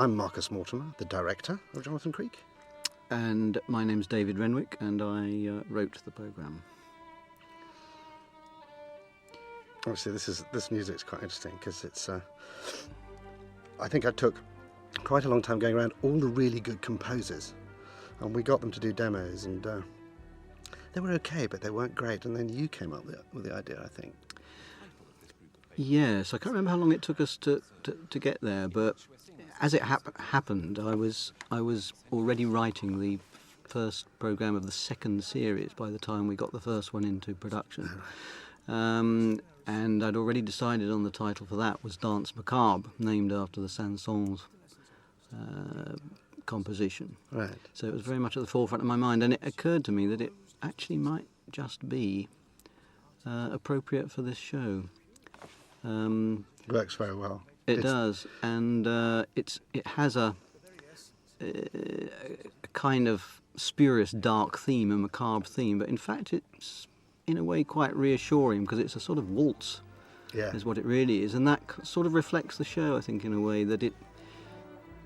I'm Marcus Mortimer, the director of Jonathan Creek. And my name's David Renwick, and I wrote the programme. Obviously, this music's quite interesting because it's. I think I took quite a long time going around all the really good composers, and we got them to do demos, and they were okay, but they weren't great. And then you came up with the idea, I think. Yes, I can't remember how long it took us to get there, but as it happened, I was already writing the first programme of the second series by the time we got the first one into production. And I'd already decided on the title for that was Dance Macabre, named after the Saint-Saëns composition. Right. So it was very much at the forefront of my mind, and it occurred to me that it actually might just be appropriate for this show. Works very well. It does, and it has a kind of spurious, dark theme, a macabre theme, but in fact it's in a way quite reassuring because it's a sort of waltz, is what it really is, and that sort of reflects the show, I think, in a way that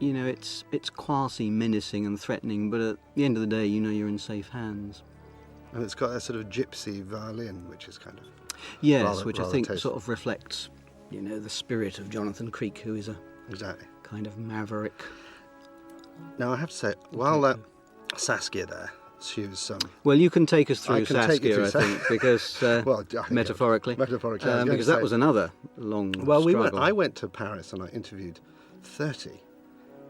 it's quasi menacing and threatening, but at the end of the day, you're in safe hands. And it's got a sort of gypsy violin, which is kind of which I think sort of reflects, the spirit of Jonathan Creek, who is a kind of maverick. Now I have to say, while Saskia there, she was. Well, you can take us through Saskia, I think, because metaphorically, because that was another long struggle. I went to Paris and I interviewed 30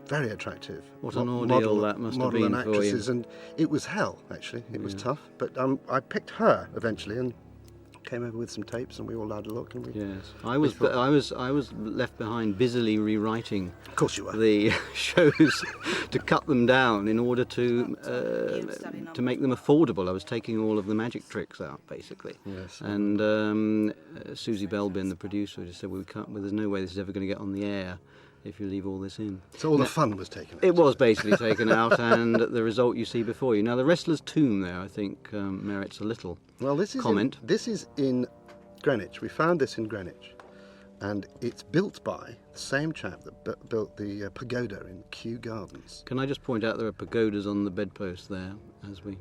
very attractive. What an ordeal that must have been for you. And it was hell, actually. It was tough, but I picked her eventually and came over with some tapes, and we all had a look. And I was left behind busily rewriting. Of course you were. The shows to cut them down in order to make them affordable. I was taking all of the magic tricks out, basically. Yes. And Susie Belbin, the producer, just said, "Well, we can't. Well, there's no way this is ever going to get on the air if you leave all this in." So all the fun was taken out. It was basically taken out, and the result you see before you. Now, the Wrestler's Tomb there, I think, merits a little comment. This is in Greenwich. We found this in Greenwich, and it's built by the same chap that built the pagoda in Kew Gardens. Can I just point out there are pagodas on the bedpost there as we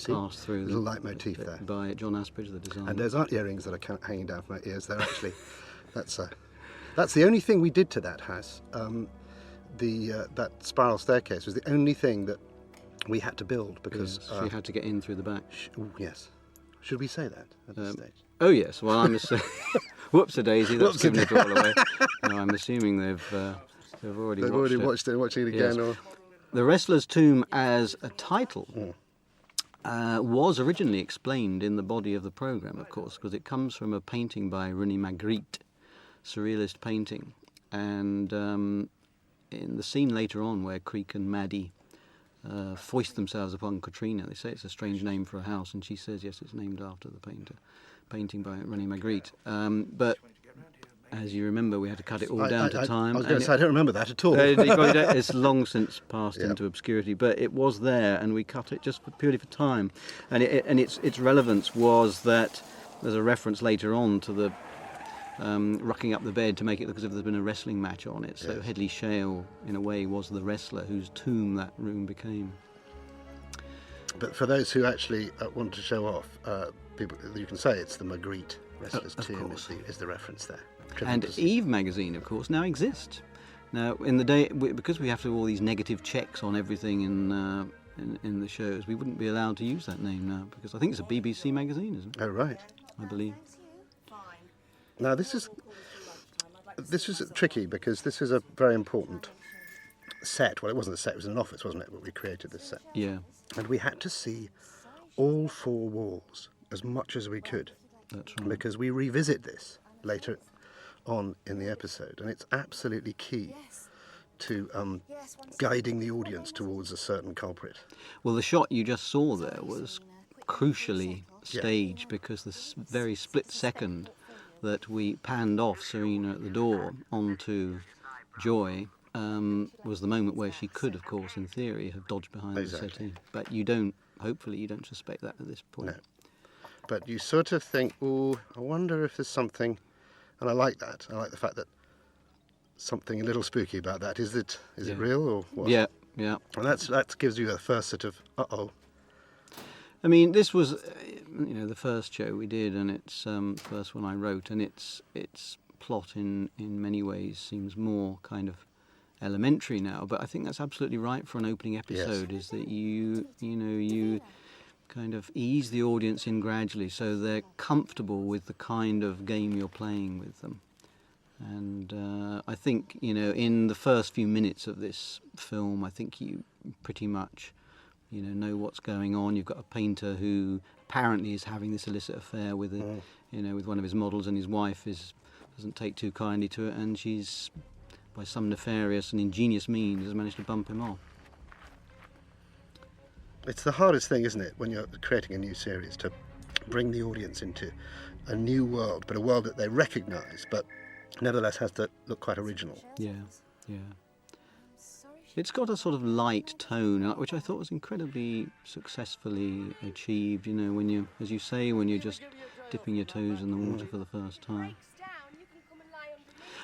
pass through. Little leitmotif there. By John Aspridge, the designer. And those aren't earrings that are hanging down from my ears. They're actually... That's the only thing we did to that house. That spiral staircase was the only thing that we had to build because she had to get in through the back. Yes. Should we say that at this stage? Oh yes. Well, I'm assuming. Whoops-a-daisy. That's given it all away. No, I'm assuming they've already watched it. Watching it again. Yes. The Wrestler's Tomb as a title was originally explained in the body of the programme, of course, because it comes from a painting by René Magritte. Surrealist painting, and in the scene later on where Creek and Maddie foist themselves upon Katrina, they say it's a strange name for a house, and she says yes, it's named after the painting by René Magritte. But as you remember, we had to cut it all down to time. I was going to say I don't remember that at all. It's long since passed into obscurity, but it was there, and we cut it just purely for time. And its relevance was that there's a reference later on to the rucking up the bed to make it look as if there'd been a wrestling match on it. So Headley Shale, in a way, was the wrestler whose tomb that room became. But for those who actually want to show off, people, you can say it's the Magritte Wrestler's Tomb is the reference there. And Eve magazine, of course, now exists. Now, in the day, because we have to do all these negative checks on everything in the shows, we wouldn't be allowed to use that name now, because I think it's a BBC magazine, isn't it? Oh, right. I believe. Now this is tricky because this is a very important set. Well, it wasn't a set; it was an office, wasn't it? But we created this set. Yeah. And we had to see all four walls as much as we could. That's right. Because we revisit this later on in the episode, and it's absolutely key to guiding the audience towards a certain culprit. Well, the shot you just saw there was crucially staged because the very split second that we panned off Serena at the door onto Joy was the moment where she could, of course, in theory, have dodged behind the settee. But hopefully you don't suspect that at this point. No. But you sort of think, I wonder if there's something, and I like that. I like the fact that something a little spooky about that. Is it real or what? Yeah, yeah. And that gives you a first sort of I mean, this was, the first show we did, and it's the first one I wrote, and its plot in many ways seems more kind of elementary now. But I think that's absolutely right for an opening episode. Is that you kind of ease the audience in gradually, so they're comfortable with the kind of game you're playing with them. And I think in the first few minutes of this film, I think you pretty much know what's going on. You've got a painter who apparently is having this illicit affair with with one of his models, and his wife doesn't take too kindly to it, and she's, by some nefarious and ingenious means, has managed to bump him off. It's the hardest thing, isn't it, when you're creating a new series, to bring the audience into a new world, but a world that they recognise, but nevertheless has to look quite original. Yeah. It's got a sort of light tone, which I thought was incredibly successfully achieved, when you, as you say, when you're just dipping your toes in the water for the first time.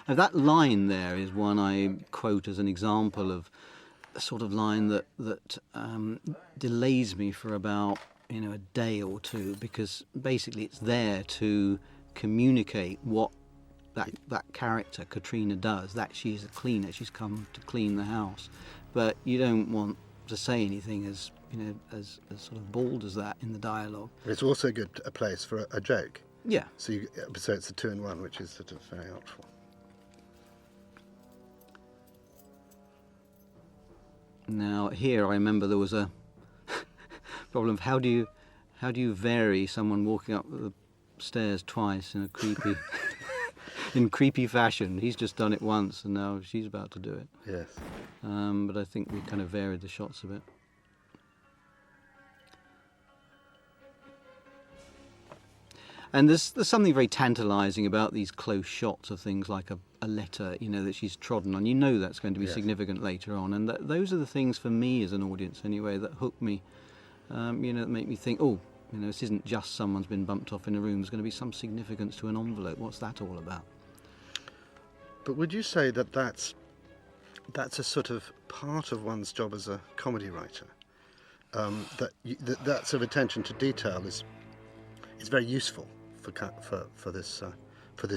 And that line there is one I quote as an example of a sort of line that delays me for about, a day or two, because basically it's there to communicate what that character Katrina does, that she's a cleaner, she's come to clean the house, but you don't want to say anything as sort of bald as that in the dialogue. It's also a place for a joke. Yeah. So it's a 2-in-1, which is sort of very helpful. Now here I remember there was a problem of how do you vary someone walking up the stairs twice in a creepy in creepy fashion. He's just done it once, and now she's about to do it. Yes. But I think we kind of varied the shots a bit. And there's something very tantalising about these close shots of things like a letter, that she's trodden on. That's going to be significant later on, and those are the things for me as an audience anyway that hook me. That make me think, this isn't just someone's been bumped off in a room. There's going to be some significance to an envelope. What's that all about? But would you say that that's a sort of part of one's job as a comedy writer? That sort of attention to detail is very useful for this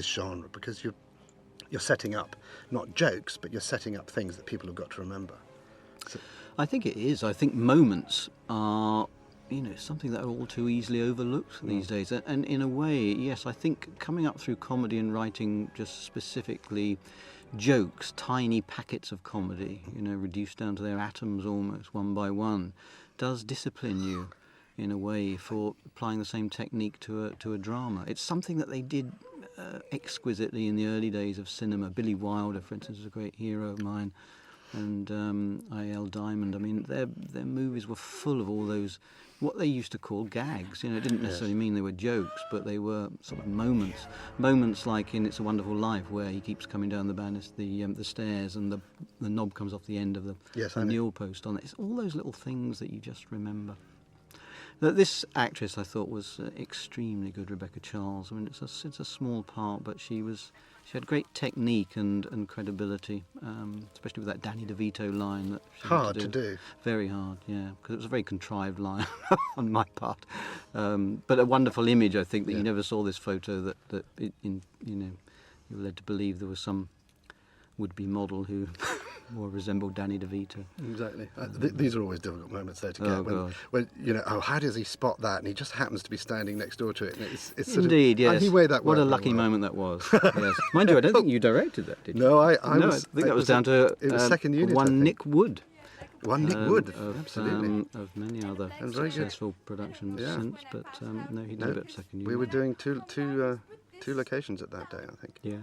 genre, because you're setting up not jokes, but you're setting up things that people have got to remember. So, I think it is. I think moments are something that are all too easily overlooked these days. And in a way, yes, I think coming up through comedy and writing just specifically jokes, tiny packets of comedy, reduced down to their atoms almost one by one, does discipline you in a way for applying the same technique to a drama. It's something that they did exquisitely in the early days of cinema. Billy Wilder, for instance, is a great hero of mine, and I.L. Diamond. I mean, their movies were full of all those, what they used to call gags. It didn't necessarily mean they were jokes, but they were sort of moments like in It's a Wonderful Life, where he keeps coming down the stairs and the knob comes off the end of the newel post on it. It's all those little things that you just remember. This actress I thought was extremely good, Rebecca Charles. I mean, it's a small part, but she had great technique and credibility, especially with that Danny DeVito line. That she hard to do. Very hard, yeah, because it was a very contrived line on my part. But a wonderful image, I think, that you never saw this photo that you were led to believe there was some would-be model who more resembled Danny DeVito. Exactly. These are always difficult moments there to get. When how does he spot that? And he just happens to be standing next door to it. And it's sort Indeed, yes. And he weighed that what a lucky moment that was. Yes. Mind you, I don't think you directed that, did you? No, I think that was down to it was second unit, one Nick Wood. One Nick Wood, absolutely. Of many other successful productions since, but no, he did a bit of second unit. We were doing two locations at that day, I think. Yeah.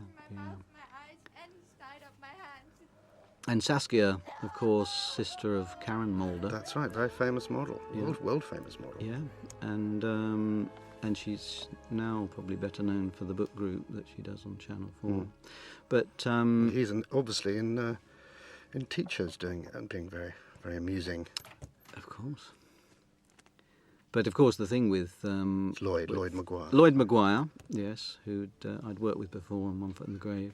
And Saskia, of course, sister of Karen Mulder. That's right, very famous model, world famous model. Yeah, and she's now probably better known for the book group that she does on Channel 4. But he's obviously in Teachers doing and being very, very amusing. Of course. But of course, the thing with Lloyd Maguire. Lloyd Maguire, yes, who I'd worked with before on One Foot in the Grave.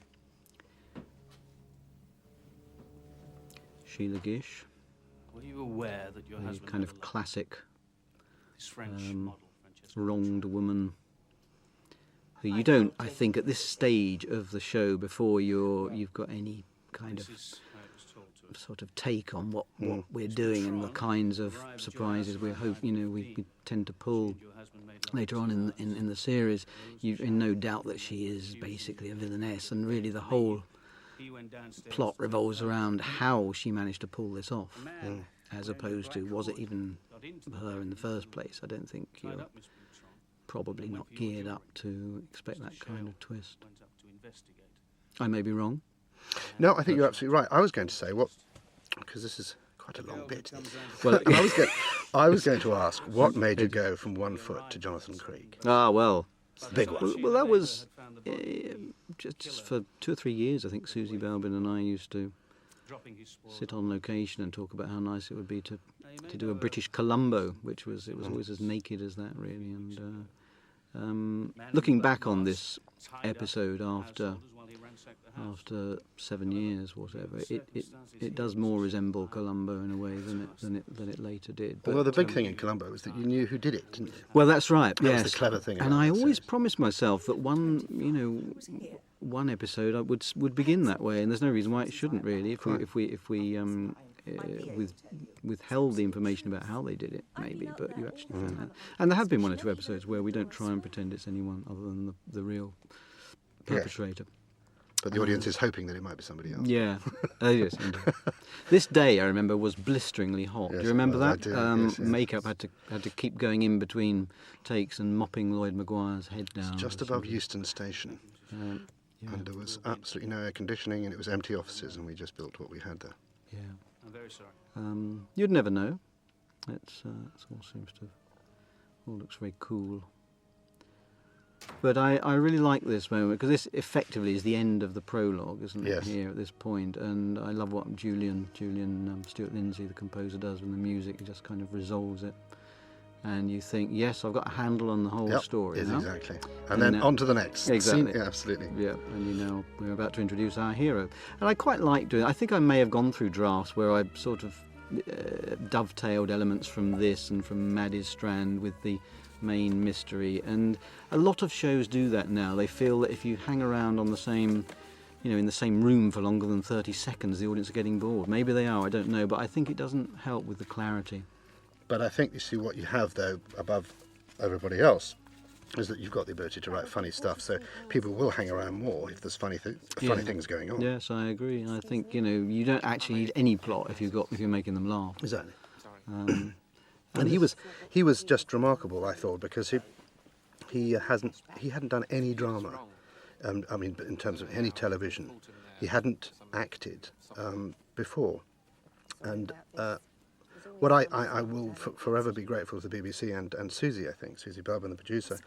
Sheila Gish, Were you aware that your the husband kind never of loved classic this French model, Francesca? wronged woman who you don't, I think, at this stage of the show, before you've got any kind of This is how it was told to us. sort of take on what we're doing and the kinds of surprises we hope, we tend to pull Your husband made love later on in the series. You've in no doubt that she is basically a villainess, and really the whole He went downstairs plot to revolves around how she managed to pull this off, the man as opposed to was it even got into her in the first place. I don't think tied you're up Miss Butron, probably not geared up to expect that kind of twist. went up to investigate. I may be wrong. No, I think you're absolutely right. I was going to say because this is quite a long bit. Well, I was going to ask, what made you go from One Foot to Jonathan Creek? well, It's the big one. well, that was just for 2 or 3 years. I think Susie Balbin and I used to Dropping his spoils. sit on location and talk about how nice it would be to do a British Columbo, it was always as naked as that, really. And looking back on this episode after 7 years, whatever, it does more resemble Columbo in a way than it later did. But, Well, the big thing in Columbo was that you knew who did it, didn't you? well, that's right. That Yes, was the clever thing and about I that always series. promised myself that one episode I would begin that way, and there's no reason why it shouldn't really. If we withheld the information about how they did it, maybe, but you actually found out. And there have been 1 or 2 episodes where we don't try and pretend it's anyone other than the real perpetrator. But the audience is hoping that it might be somebody else. Yeah, yes, indeed. This day I remember was blisteringly hot. Yes, do you remember it was, I that? do, yes, yes. Makeup had to keep going in between takes and mopping Lloyd Maguire's head down. Just above Euston Station, Yeah, and there was absolutely no air conditioning, and it was empty offices, and we just built what we had there. yeah. I'm very sorry. You'd never know. It all seems to all looks very cool. But I really like this moment because this effectively is the end of the prologue, isn't it? Yes. Here at this point, and I love what Julian Stewart Lindsay, the composer, does with the music. He just kind of resolves it, and you think, yes, I've got a handle on the whole Yep, story. yes, now. exactly. And And then now- on to the next. Exactly. Yeah, absolutely. Yeah, and we're about to introduce our hero. And I quite like doing it. I think I may have gone through drafts where I sort of dovetailed elements from this and from Maddie's Strand with the main mystery. And a lot of shows do that now. They feel that if you hang around on the same, in the same room for longer than 30 seconds, the audience are getting bored. Maybe they are, I don't know. But I think it doesn't help with the clarity. But I think you see what you have, though, above everybody else, is that you've got the ability to write funny stuff, so people will hang around more if there's funny things going on. Yes, I agree. I think you don't actually need any plot if you're making them laugh. Exactly. Um, And he was just remarkable, I thought, because he hadn't done any drama. I mean, in terms of any television, he hadn't acted before, and. What I will forever be grateful to the BBC and Susie, I think, Susie Balbin, the producer,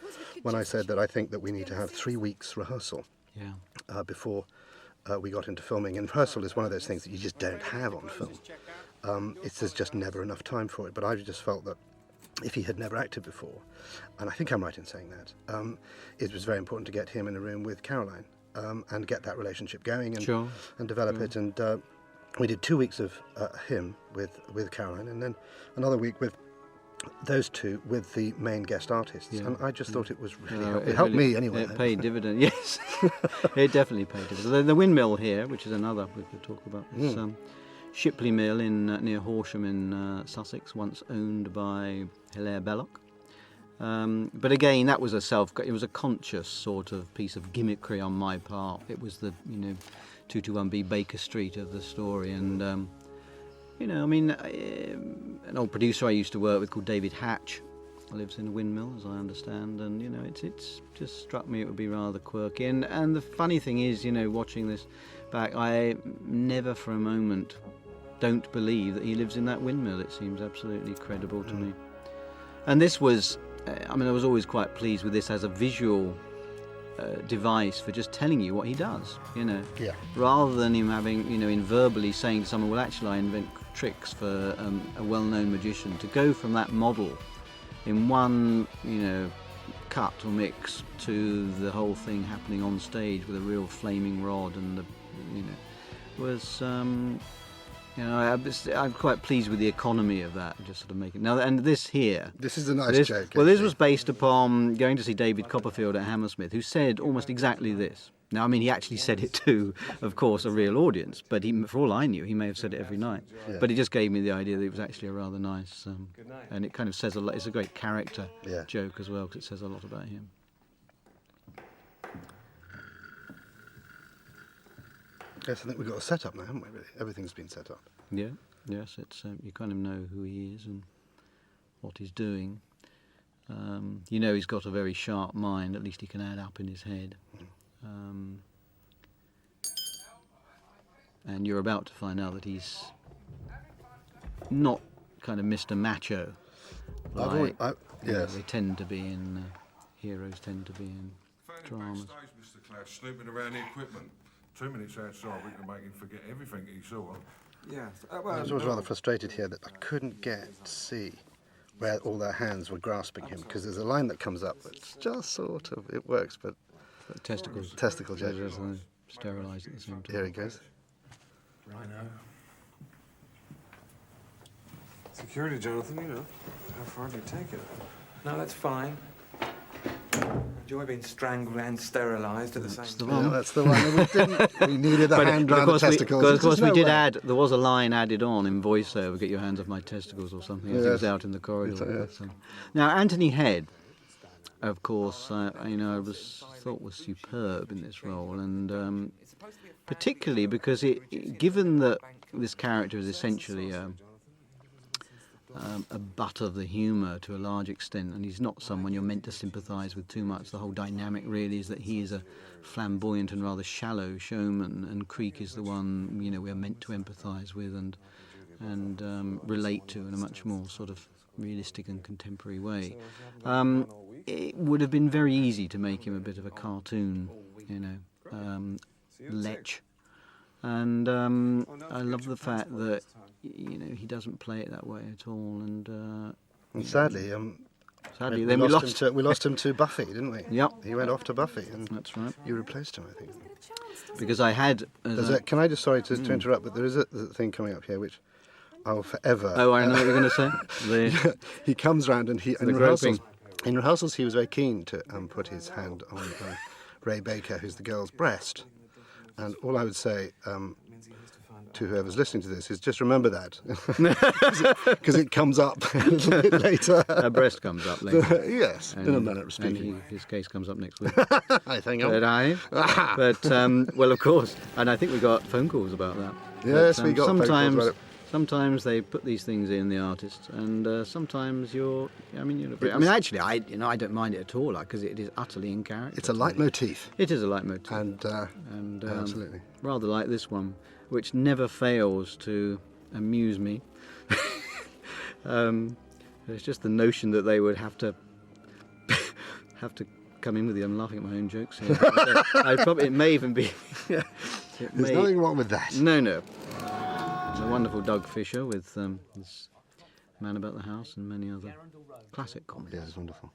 when I said that I think that we need to have 3 weeks rehearsal before we got into filming. And rehearsal is one of those things that you just don't have on film. There's just never enough time for it. But I just felt that if he had never acted before, and I think I'm right in saying that, it was very important to get him in a room with Caroline and get that relationship going and develop it. And we did 2 weeks of him with Caroline, and then another week with those two with the main guest artists. And I just thought it was really it helped me anyway. It paid dividend, yes. It definitely paid dividend. The windmill here, which is another we could talk about, is Shipley Mill near Horsham in Sussex, once owned by Hilaire Belloc. But again, that was it was a conscious sort of piece of gimmickry on my part. It was the 221B Baker Street of the story, and an old producer I used to work with called David Hatch lives in a windmill, as I understand, and it's just struck me it would be rather quirky. And the funny thing is, watching this back, I never for a moment don't believe that he lives in that windmill. It seems absolutely credible to me. And this was, I was always quite pleased with this as a visual device for just telling you what he does, rather than him having, in verbally saying to someone, well, actually I invent tricks for a well-known magician. To go from that model in one, cut or mix to the whole thing happening on stage with a real flaming rod and was You know, I'm quite pleased with the economy of that, just sort of making. Now, and this here. This is a nice joke. Well, this actually. was based upon going to see David Copperfield at Hammersmith, who said almost exactly this. Now, I mean, he actually said it to, of course, a real audience, but for all I knew, he may have said it every night. Yeah. But he just gave me the idea that it was actually a rather nice, and it kind of says a lot. It's a great character joke as well, because it says a lot about him. Yes, I think we've got a setup now, haven't we? Really? Everything's been set up. Yeah, yes, it's you kind of know who he is and what he's doing. You know he's got a very sharp mind, at least he can add up in his head. And you're about to find out that he's not kind of Mr. Macho. Yes. They tend to be in, heroes tend to be in dramas. Backstage, Mr. Cloud, snooping around the equipment. 2 minutes outside, we can make him forget everything he saw. Yeah. I was always rather frustrated here that I couldn't get to see where all their hands were grasping him, because there's a line that comes up that's just sort of, it works, but Testicles. testicle joke. Sterilised at the same time. Here he goes. Rhino. Security, Jonathan, you know. How far do you take it? No, that's fine. Enjoy being strangled and sterilised at the same time. Yeah, that's the one. We needed a hand round the testicles. Of course, we There's did no way. add. There was a line added on in voiceover. Get your hands off my testicles or something. As he was out in the corridor. Yes. Now, Anthony Head, of course, thought was superb in this role, and particularly because given that this character is essentially a butt of the humour to a large extent, and he's not someone you're meant to sympathise with too much. The whole dynamic really is that he is a flamboyant and rather shallow showman, and Creek is the one we're meant to empathise with and relate to in a much more sort of realistic and contemporary way. It would have been very easy to make him a bit of a cartoon, lech. And I love the fact that he doesn't play it that way at all. And sadly, then we lost him to Buffy, didn't we? Yep. He went off to Buffy, and that's right. you replaced him, I think. Because I had. Can I just sorry to interrupt, but there is a thing coming up here which I will forever. Oh, I know what you're going to say. He comes round and groping. In rehearsals he was very keen to put his hand on Ray Baker, who's the girl's breast. And all I would say to whoever's listening to this is just remember that, because it comes up a little bit later. Her breast comes up later. Yes, in a manner of speaking. And his case comes up next week. I think. But well, of course, and I think we got phone calls about that. Yes, But, we got phone calls about it. Sometimes they put these things in, the artists, and sometimes actually, I don't mind it at all, because it is utterly in character. It's a leitmotif. It is a leitmotif. And absolutely. Rather like this one, which never fails to amuse me. It's just the notion that they would have to come in with the. I'm laughing at my own jokes here. It may even be. There's nothing wrong with that. No. The wonderful Doug Fisher with his Man About the House and many other classic comedies. Yeah, it's wonderful.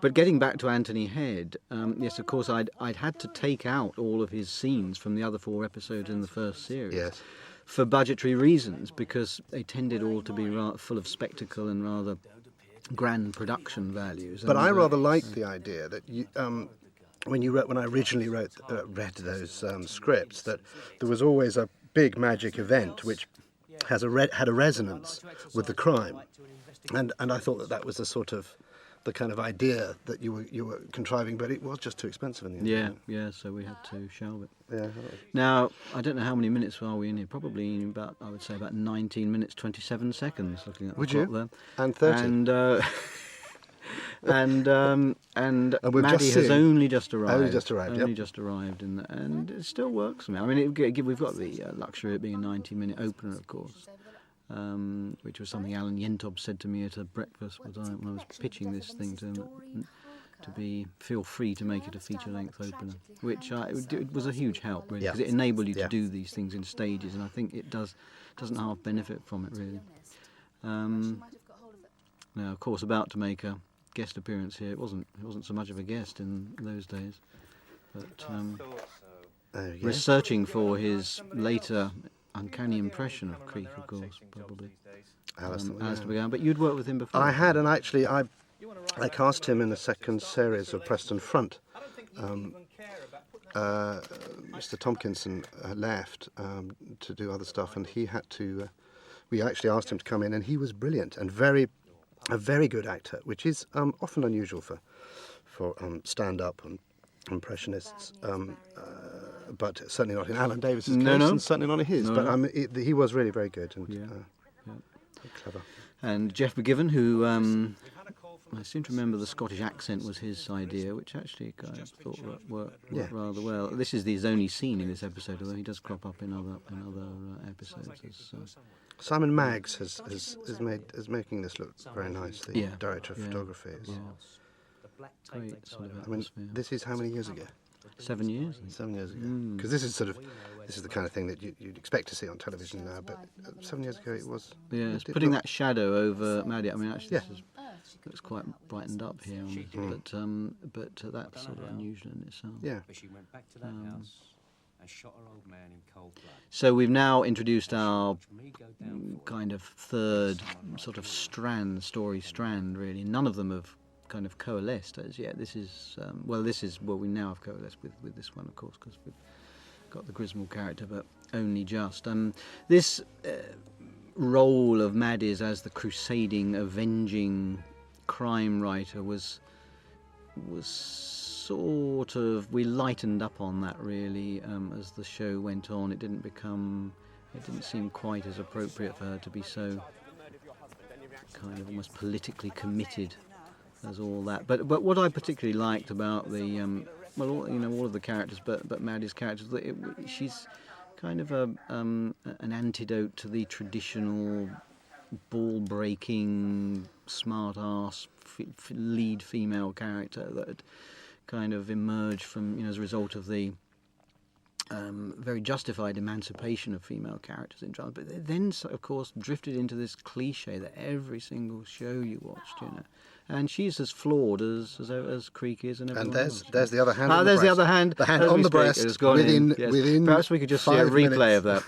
But getting back to Anthony Head, yes, of course, I'd had to take out all of his scenes from the other 4 episodes in the first series. Yes. For budgetary reasons, because they tended all to be full of spectacle and rather grand production values. But I rather liked the idea that you, when I originally read those scripts, that there was always a big magic event which had a resonance with the crime, and I thought that was the kind of idea that you were contriving, but it was just too expensive in the end. Yeah. So we had to shelve it. Yeah. Now I don't know how many minutes are we in here. Probably about 19 minutes 27 seconds. Looking at the clock there. And 30. And we've Maddie just has seen- only just arrived. Only just arrived, Only yep. just arrived, and it still works for me. I mean, we've got the luxury of it being a 90-minute opener, of course, which was something Alan Yentob said to me at a breakfast when I was pitching this thing to him, to feel free to make it a feature-length opener, which it was a huge help, really, because it enabled you to do these things in stages, and I think it doesn't half benefit from it, really. Now, of course, about to make a guest appearance here. It wasn't so much of a guest in those days, but researching for his later uncanny impression of Creek, of course, probably. Alistair McGowan. But you'd worked with him before. I had, and actually I cast him in the second series of Preston Front. Mr. Tompkinson left to do other stuff, and he had to. We actually asked him to come in, and he was brilliant and a very good actor, which is often unusual for stand-up and impressionists. But certainly not in Alan Davis's case, and certainly not in his. No, but he was really very good and clever. And Jeff McGivern, who I seem to remember the Scottish accent was his idea, which actually I thought worked rather well. This is his only scene in this episode, although he does crop up in other episodes. Simon Maggs is making this look very nice. The director of photography. Great sort of I mean, atmosphere. this is how many years ago? 7 years. I think. 7 years ago. Because this is the kind of thing that you'd expect to see on television now, but 7 years ago it was. Yeah, it's putting that shadow over Maddie. I mean, actually, looks quite brightened up here, but that's sort of unusual in itself. Yeah. She went back to that house and shot her old man in cold blood. So we've now introduced our kind of third sort of story strand, really. None of them have kind of coalesced as yet. This is we now have coalesced with this one, of course, because we've got the Griswold character, but only just. This role of Maddie's as the crusading, avenging crime writer was sort of, we lightened up on that really as the show went on. It didn't seem quite as appropriate for her to be so kind of almost politically committed as all that. But what I particularly liked about the all of the characters, but Maddie's characters, she's kind of an antidote to the traditional ball-breaking, smart-ass lead female character that had kind of emerged from, as a result of the very justified emancipation of female characters in drama. But they then, of course, drifted into this cliche that every single show you watched, And she's as flawed as Creek is, and everyone else. There's the other hand. There's the other hand. The hand on the breast. Within perhaps we could just see a replay of minutes.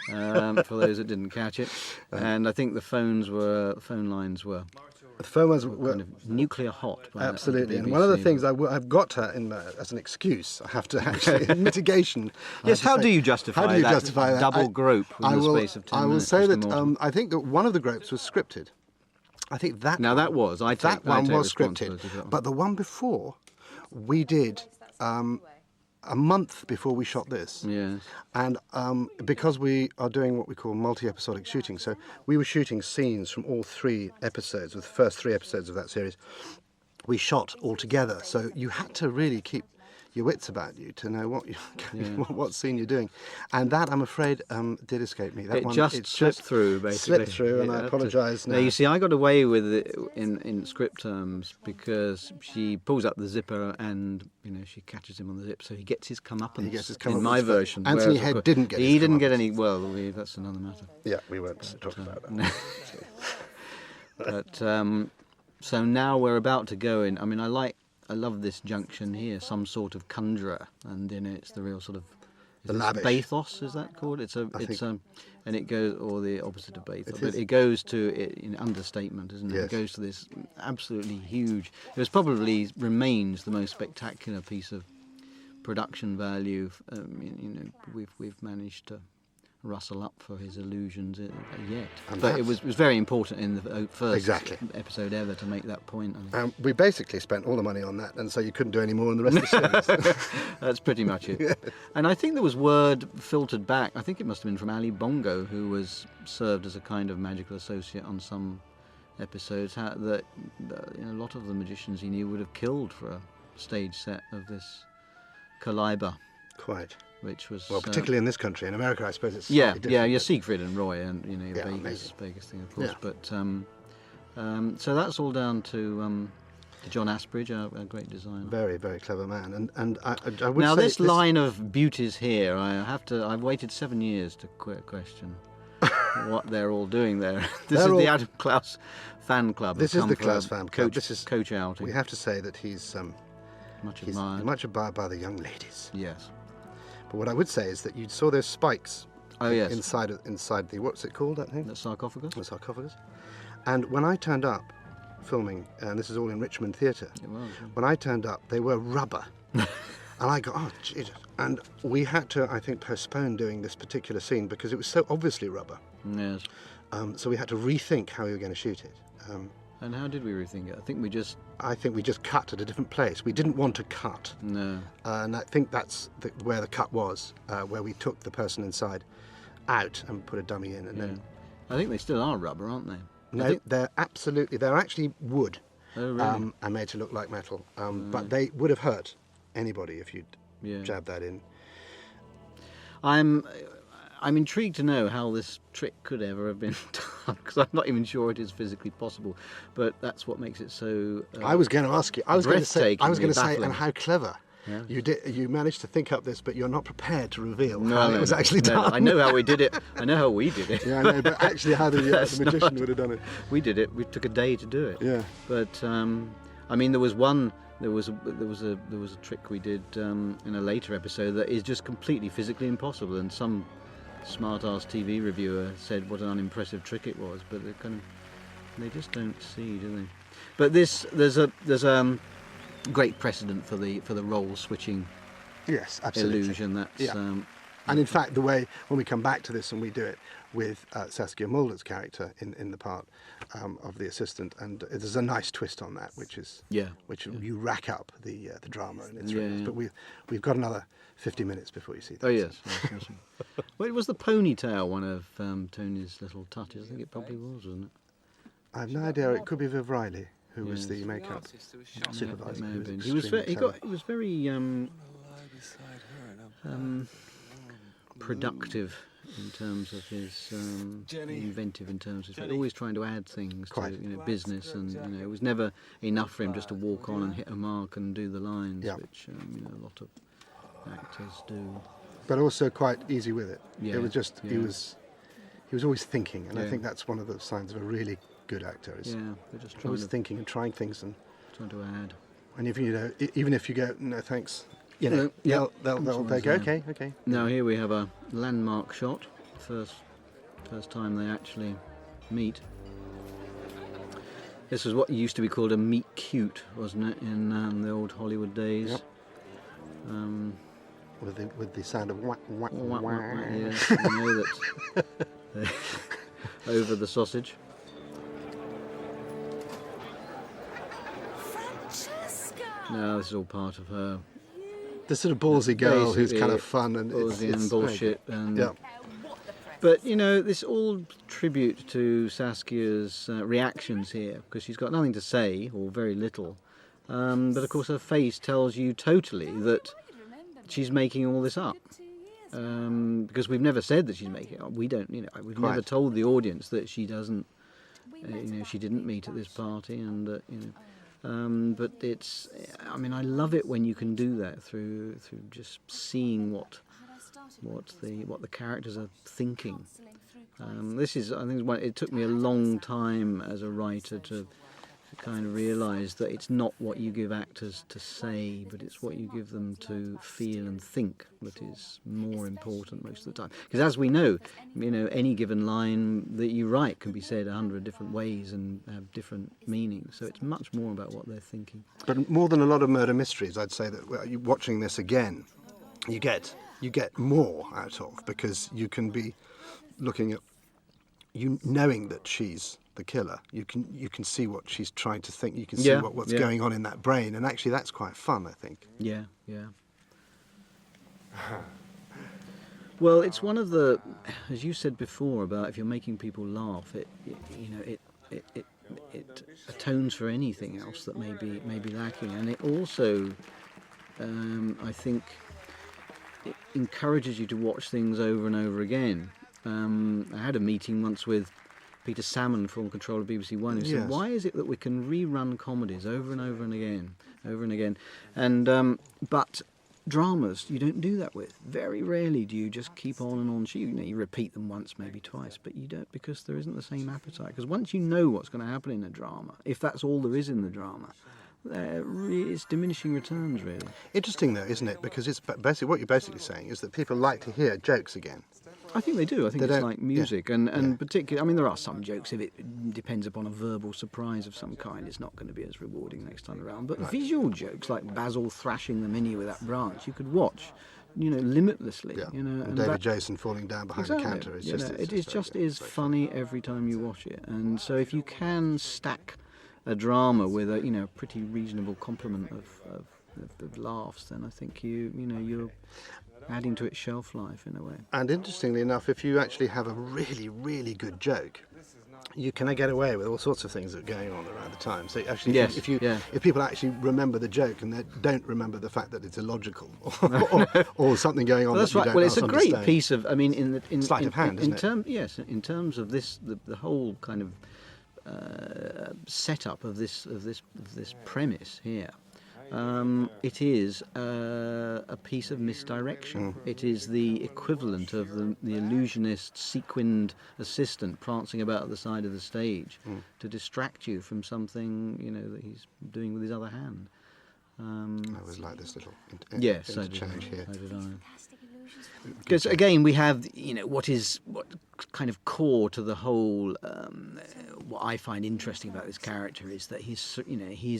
that for those that didn't catch it. And I think the phone lines were. The phone lines were were kind of nuclear hot. Absolutely. And one of the things I've got her in as an excuse. I have to actually in mitigation. Yes. How do you justify that double grope in the space of 10 minutes? I will say that I think that one of the gropes was scripted. I think that one was scripted, but the one before we did a month before we shot this. Yes. And because we are doing what we call multi-episodic shooting, so we were shooting scenes from all 3 episodes, with the first 3 episodes of that series. We shot all together, so you had to really keep your wits about you to know what scene you're doing, and that, I'm afraid, did escape me. It slipped through, basically. Slipped through, and I apologise now. Now, you see, I got away with it in script terms because she pulls up the zipper and she catches him on the zip, so he gets his comeuppance. In my version, Anthony Head didn't get. He didn't get any. Well, that's another matter. Yeah, we won't talk about that. But so now we're about to go in. I mean, I love this junction here, some sort of conjurer, and in it, it's the real sort of the lavish. Bathos, is that called? And it goes, or the opposite of bathos, but it goes to in understatement, isn't it? Yes. It goes to this absolutely huge. Remains the most spectacular piece of production value. We've managed to rustle up for his illusions yet. But it was very important in the first episode ever to make that point. We basically spent all the money on that, and so you couldn't do any more in the rest of the series. That's pretty much it. Yes. And I think there was word filtered back, I think it must have been from Ali Bongo, who was served as a kind of magical associate on some episodes, that a lot of the magicians he knew would have killed for a stage set of this Caliber. Quite. Which was particularly in this country. In America, I suppose it's different. You're Siegfried and Roy, and your Vegas thing, of course. Yeah. But so that's all down to John Asbridge, our great designer. Very, very clever man. And I would now say this line of beauties here, I've waited 7 years to question what they're all doing there. This is the Adam Klaus fan club. This is the Klaus fan club. This is coach outing. We have to say that he's much admired. Much admired by the young ladies. Yes. But what I would say is that you saw those spikes Oh yes, inside the, what's it called, that thing? the sarcophagus. The sarcophagus. And when I turned up filming, and this is all in Richmond Theatre, It was. when I turned up, they were rubber. And I go, oh, Jesus. And we had to, I think, postpone doing this particular scene because it was so obviously rubber. Yes. So we had to rethink how we were going to shoot it. And how did we rethink it? I think we just cut at a different place. We didn't want to cut. No. And I think that's where the cut was, where we took the person inside out and put a dummy in. And Yeah. then, I think they still are rubber, aren't they? no, they're actually wood. Oh really? And made to look like metal. But they would have hurt anybody if you'd Yeah. jabbed that in. I'm intrigued to know how this trick could ever have been done, because I'm not even sure it is physically possible. But that's what makes it so. I was going to ask you. I was going to say, breathtakingly baffling. and how clever. Yeah. You managed to think up this, but you're not prepared to reveal No, how no, it was no, actually no, done. I know how we did it. I know how we did it. Yeah, I know, but actually how the That's magician not- would have done it. We did it. We took a day to do it. Yeah. But I mean, there was a trick we did in a later episode that is just completely physically impossible, and some smart-ass TV reviewer said what an unimpressive trick it was, but they just don't see, do they? But there's a great precedent for the role switching Yes, absolutely. illusion. That's Yeah. And in fact, the way when we come back to this and we do it with Saskia Mulder's character in the part of the assistant, and there's a nice twist on that, which you rack up the drama and it's Yeah, really, yeah. but we've got another 50 minutes before you see that. Oh yes. Well, it was the ponytail one of Tony's little touches. I think it probably was, wasn't it? I have no idea. It could be Viv Riley, who was Yes. the makeup artist who was shot supervisor. May who have been. was He was extremely very, clever. he was very lie beside her and productive in terms of his Jenny. inventive in terms of Jenny. always trying to add things Quite. to business, and it was never enough for him just to walk on and hit a mark and do the lines, Yeah. which a lot of actors do. But also quite easy with it. Yeah, It was just he yeah. was always thinking, and I Yeah. think that's one of the signs of a really good actor is Yeah, they're just trying always to, thinking and trying things, and add. if even if you go no thanks, No, they'll yeah. they'll go okay. Now here we have a landmark shot. First time they actually meet. This was what used to be called a meet cute, wasn't it, in the old Hollywood days? Yep. With the sound of whack whack Wah, wah, wah, whack. yes, you know that over the sausage. No, this is all part of her The sort of ballsy girl who's kind Basically, of fun and ballsy and bullshit. And Yeah. But this all tribute to Saskia's reactions here, because she's got nothing to say or very little. But of course, her face tells you totally that she's making all this up. Because we've never said that she's making it up. We don't, we've never Quite. told the audience that she doesn't, she didn't meet at this party, and but it's, I love it when you can do that through just seeing what the characters are thinking. This is, I think, it took me a long time as a writer to kind of realise that it's not what you give actors to say, but it's what you give them to feel and think that is more important most of the time. Because as we know, any given line that you write can be said 100 different ways and have different meanings. So it's much more about what they're thinking. But more than a lot of murder mysteries, I'd say that watching this again, you get more out of, because you can be looking at knowing that she's the killer. You can see what she's trying to think. You can see what's going on in that brain, and actually that's quite fun, I think. Yeah. Well, it's one of the, as you said before about if you're making people laugh, it atones for anything else that may be lacking, and it also, I think, it encourages you to watch things over and over again. I had a meeting once with Peter Salmon, former controller of BBC One, who said, Yes. "Why is it that we can rerun comedies over and over and again, and but dramas you don't do that with. Very rarely do you just keep on and on. You repeat them once, maybe twice, but you don't, because there isn't the same appetite. Because once you know what's going to happen in a drama, if that's all there is in the drama, It's diminishing returns, really. Interesting though, isn't it? Because it's basically what you're basically saying is that people like to hear jokes again. I think they do. I think They it's don't- like music, and yeah. particularly, I mean, there are some jokes. If it depends upon a verbal surprise of some kind, it's not going to be as rewarding next time around. But visual jokes, like Basil thrashing the mini with that branch, you could watch, limitlessly. Yeah. And And David that, Jason falling down behind the counter is just. it it's just very is good. funny every time you watch it. And so if you can stack a drama with a pretty reasonable complement of laughs, then I think you're adding to its shelf life in a way. And interestingly enough, if you actually have a really, really good joke, you can get away with all sorts of things that are going on around the time. So actually, Yes, if people actually remember the joke and they don't remember the fact that it's illogical or something going on, Well, that's that you right. don't Well, it's a great understand. piece of. I mean, in Sleight of hand, isn't it? Yes, in terms of this, the whole kind of setup of this premise here. It is a piece of misdirection. It is the equivalent of the illusionist sequined assistant prancing about at the side of the stage to distract you from something that he's doing with his other hand. I always like this little Yes, so did interchange here. I. Because again, we have what kind of core to the whole. What I find interesting about this character is that he's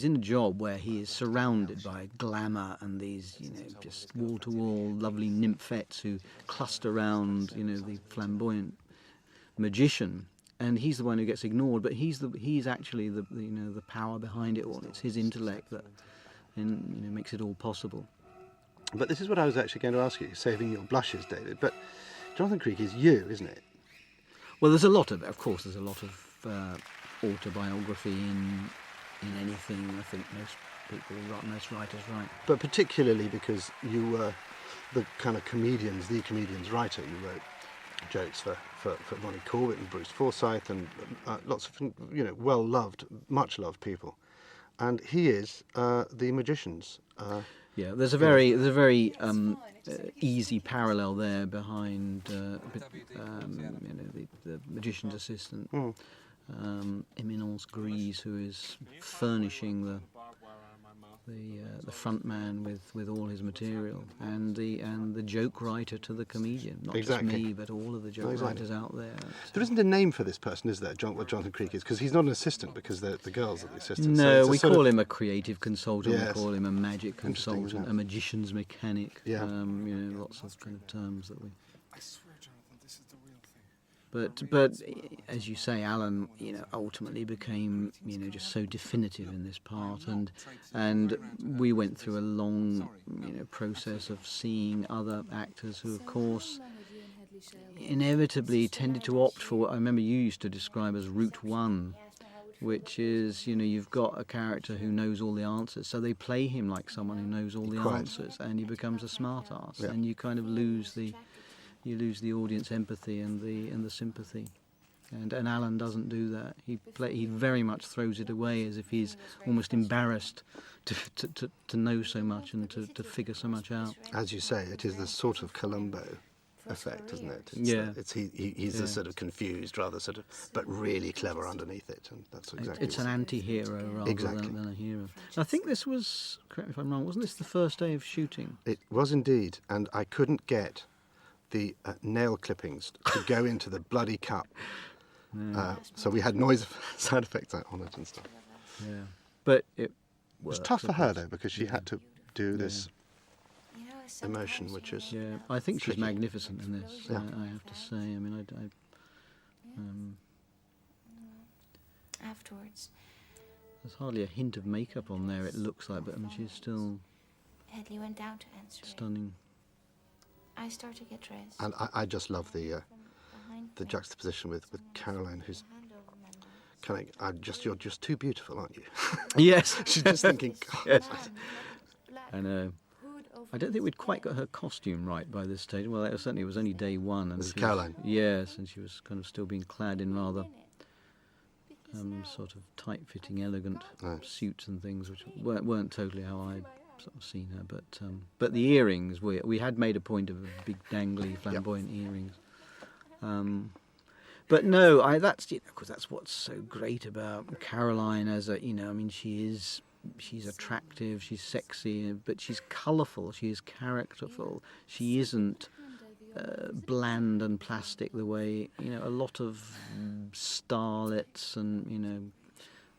in a job where he is surrounded by glamour and these just wall to wall lovely nymphets who cluster around the flamboyant magician, and he's the one who gets ignored. But he's actually the power behind it all. It's his intellect that makes it all possible. But this is what I was actually going to ask you, saving your blushes, David. But Jonathan Creek is you, isn't it? Well, there's a lot of autobiography in anything. I think most writers write. But particularly because you were the kind of the comedian's writer. You wrote jokes for Ronnie Corbett and Bruce Forsyth and lots of well-loved, much-loved people. And he is the magician's. Yeah, there's a very easy parallel there behind the magician's assistant, Eminence Grise, who is furnishing the front man with all his material, and the joke writer to the comedian, not Exactly. just me, but all of the joke writers out there. There isn't a name for this person, is there? What Jonathan Creek is, because he's not an assistant, because the girls are the assistants. No, so we it's a sort call of- him a creative consultant. Yes. We call him a magic Interesting, isn't consultant, it? a magician's mechanic. Yeah. Lots of kind of terms that we. I swear, Jonathan, this is the real thing. But as you say, Alan, ultimately became just so definitive in this part, and we went through a long process of seeing other actors who, of course, inevitably tended to opt for what I remember you used to describe as Route One, which is you've got a character who knows all the answers, so they play him like someone who knows all the Quite. answers, and he becomes a smart ass, Yeah. and you kind of lose the audience empathy and the sympathy. And Alan doesn't do that. He very much throws it away as if he's almost embarrassed to know so much and to figure so much out. As you say, it is the sort of Columbo effect, isn't it? Yeah. He's the sort of confused, rather sort of, but really clever underneath it, and that's exactly. It's an anti-hero rather Exactly. than a hero. I think this was, correct me if I'm wrong, wasn't this the first day of shooting? It was indeed, and I couldn't get the nail clippings to go into the bloody cup. So we had sound effects on it and stuff. Yeah. But it It was worked, tough for of her course. though, because she had to do this emotion, which is Yeah, I think she's tricky. magnificent in this. Yeah. I have to say. I mean, Afterwards, there's hardly a hint of makeup on there. It looks like, but I mean, she's still Hedley went down to answer it. stunning. I started to get dressed. and I just love the Behind the me, juxtapozition with Caroline, who's hand over my mouth. kind of, you're just too beautiful, aren't you? Yes. She's just thinking, God, Yes. Black I know. hood over I don't think his we'd quite head. got her costume right by this stage. Well, certainly it was only day one. And This is she was- Caroline? Yes, and she was kind of still being clad in rather In it. Because now sort of tight-fitting, elegant Right. suits and things, which weren't totally how I'd sort of seen her. But the earrings, we had made a point of big dangly, flamboyant earrings. But no, that's of course that's what's so great about Caroline as a I mean she is she's attractive, she's sexy, but she's colourful, she is characterful. She isn't bland and plastic the way, a lot of starlets and,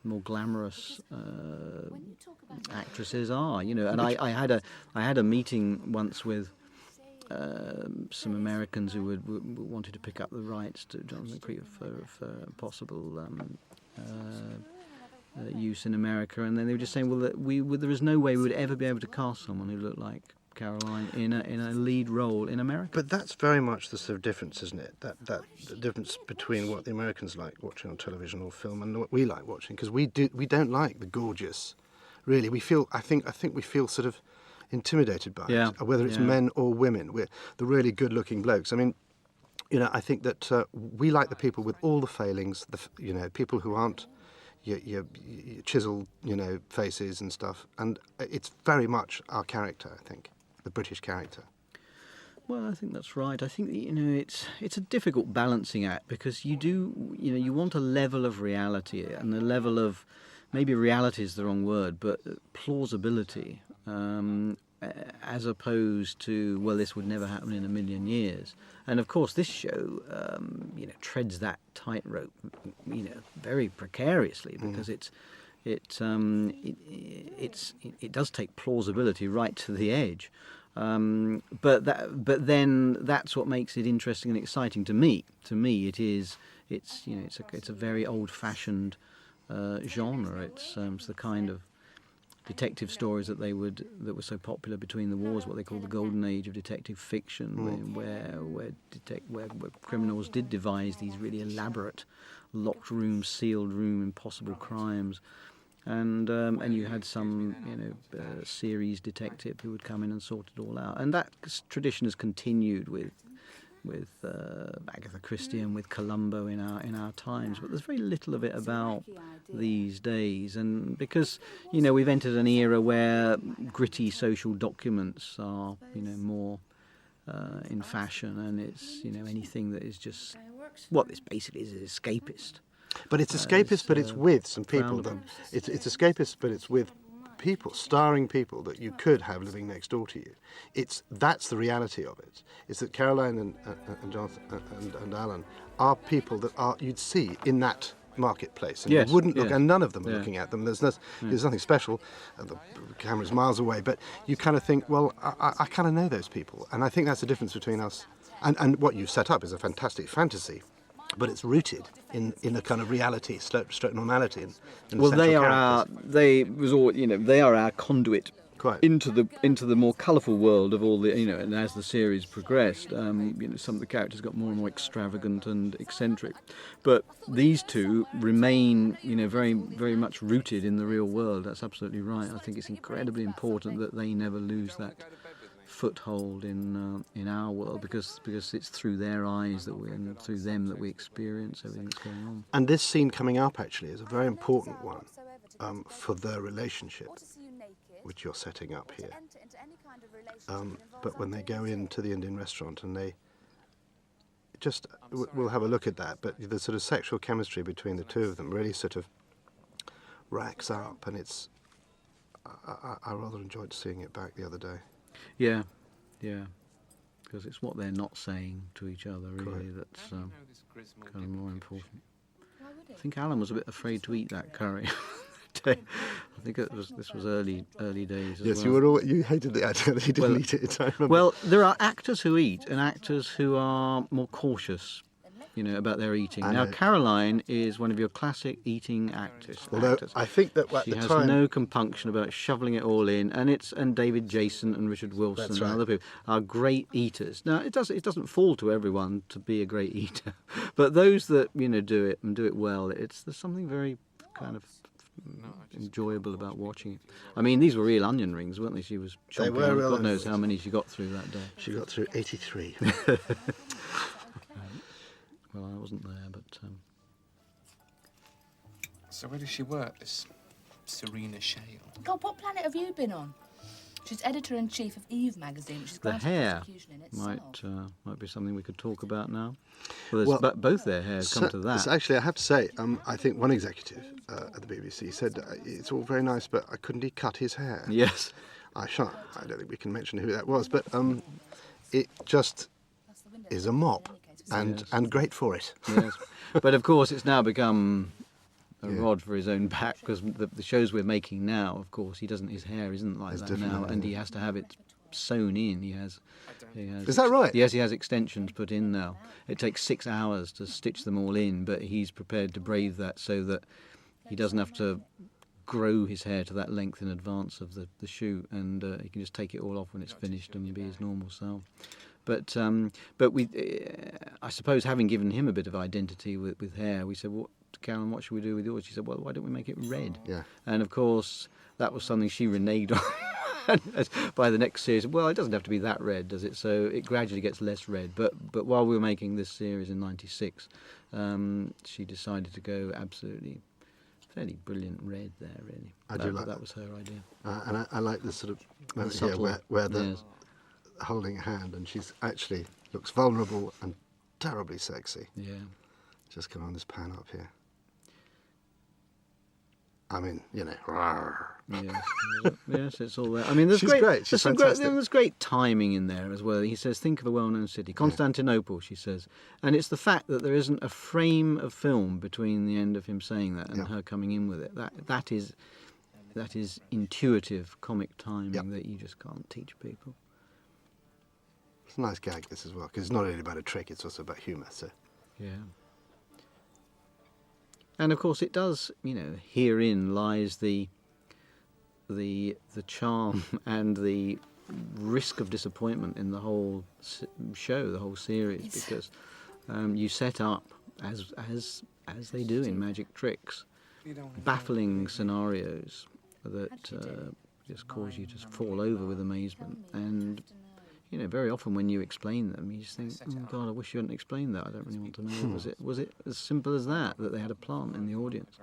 more glamorous actresses are, And I had a meeting once with some Americans who wanted to pick up the rights to Jonathan Creek for possible use in America, and then they were just saying, well, that there is no way we would ever be able to cast someone who looked like Caroline in a lead role in America. But that's very much the sort of difference, isn't it? That the difference between what the Americans like watching on television or film and what we like watching, because we don't like the gorgeous. Really, I think we feel sort of intimidated by it, whether it's men or women. We're the really good-looking blokes. I mean, I think that we like the people with all the failings. People who aren't your chiseled, faces and stuff. And it's very much our character, I think. The British character. Well, I think that's right. I think it's a difficult balancing act, because you want a level of reality and a level of, maybe reality is the wrong word, but plausibility, as opposed to, well, this would never happen in a million years. And of course, this show, treads that tightrope, very precariously, because it does take plausibility right to the edge, but then that's what makes it interesting and exciting to me. To me, it's a very old-fashioned genre. It's the kind of detective stories that were so popular between the wars, what they call the golden age of detective fiction, where criminals did devise these really elaborate locked room, sealed room, impossible crimes. And you had some, series detective who would come in and sort it all out. And that tradition has continued with Agatha Christie and with Columbo in our times. But there's very little of it about these days. And because, we've entered an era where gritty social documents are, more in fashion, and it's, anything that is just, what this basically is escapist. But it's escapist, but it's with some people. It's escapist, but it's with people, starring people that you could have living next door to you. That's the reality of it. It's that Caroline and Jonathan and Alan are people that you'd see in that marketplace, and you wouldn't look, and none of them are looking at them. There's nothing special. The camera's miles away, but you kind of think, well, I kind of know those people, and I think that's the difference between us and what you've set up is a fantastic fantasy. But it's rooted in a kind of reality, stroke normality. Well, they are our conduit into the more colourful world of all the, and as the series progressed, some of the characters got more and more extravagant and eccentric. But these two remain, very, very much rooted in the real world. That's absolutely right. I think it's incredibly important that they never lose that foothold in our world, because it's through their eyes and through them that we experience everything that's going on. And this scene coming up actually is a very important one for their relationship, which you're setting up here. But when they go into the Indian restaurant and they just, we'll have a look at that, but the sort of sexual chemistry between the two of them really sort of racks up, and it's, I rather enjoyed seeing it back the other day. Yeah, because it's what they're not saying to each other, really, that's kind of more important. I think Alan was a bit afraid to eat that curry. I think this was early days as yes, well. You hated the idea that he didn't eat it. I remember. Well, there are actors who eat and actors who are more cautious, about their eating. Now, Caroline is one of your classic eating actors. Although I think that at she the has time, no compunction about shoveling it all in, and David Jason and Richard Wilson and other people are great eaters. Now, it doesn't fall to everyone to be a great eater, but those that do it and do it well, there's something very kind of enjoyable about watching it. I mean, these were real onion rings, weren't they? She was chomping. They were real. God knows how many she got through that day. She got through 83. Well, I wasn't there, but... So where does she work, this Serena Shale? God, what planet have you been on? She's editor-in-chief of Eve magazine, which is The granted hair prosecution in itself. might be something we could talk about now. Well, Well, both their hairs come to that. So actually, I have to say, I think one executive at the BBC said it's all very nice, but couldn't he cut his hair? Yes. I shan't. I don't think we can mention who that was, but it just is a mop, and great for it. Yes. But of course, it's now become a Yeah. rod for his own back, because the shows we're making now, of course, his hair isn't like It's that different now, now, and yeah. he has to have it sewn in. He has. Is that right? Yes, he has extensions put in now. It takes 6 hours to stitch them all in, but he's prepared to brave that so that he doesn't have to grow his hair to that length in advance of the shoot, and he can just take it all off when it's finished and be his normal self. But we, I suppose, having given him a bit of identity with hair, we said, "What, Karen, what should we do with yours?" She said, "Well, why don't we make it red?" Yeah. And of course, that was something she reneged on. And by the next series, well, it doesn't have to be that red, does it? So it gradually gets less red. But while we were making this series in '96, she decided to go absolutely fairly brilliant red there, really. I do like that. Was her idea. And I like this sort of moment here subtle, where the yes. holding a hand, and she's actually looks vulnerable and terribly sexy. Yeah. Just come on this pan up here. I mean, rawr. Yes, yes, it's all there. I mean, there's She's great. great, she's fantastic. There's great timing in there as well. He says, "Think of a well-known city, Constantinople." She says, and it's the fact that there isn't a frame of film between the end of him saying that and Yeah. her coming in with it. That is intuitive comic timing Yep. that you just can't teach people. It's a nice gag, this as well, because it's not only about a trick, it's also about humour. So Yeah. And of course, it does. Herein lies the charm and the risk of disappointment in the whole show, the whole series, because you set up as they do in magic tricks, baffling scenarios that just cause you to fall over with amazement. And very often when you explain them, you just think, "Oh God, I wish you hadn't explained that. I don't really want to know." Was it as simple as that they had a plant in the audience?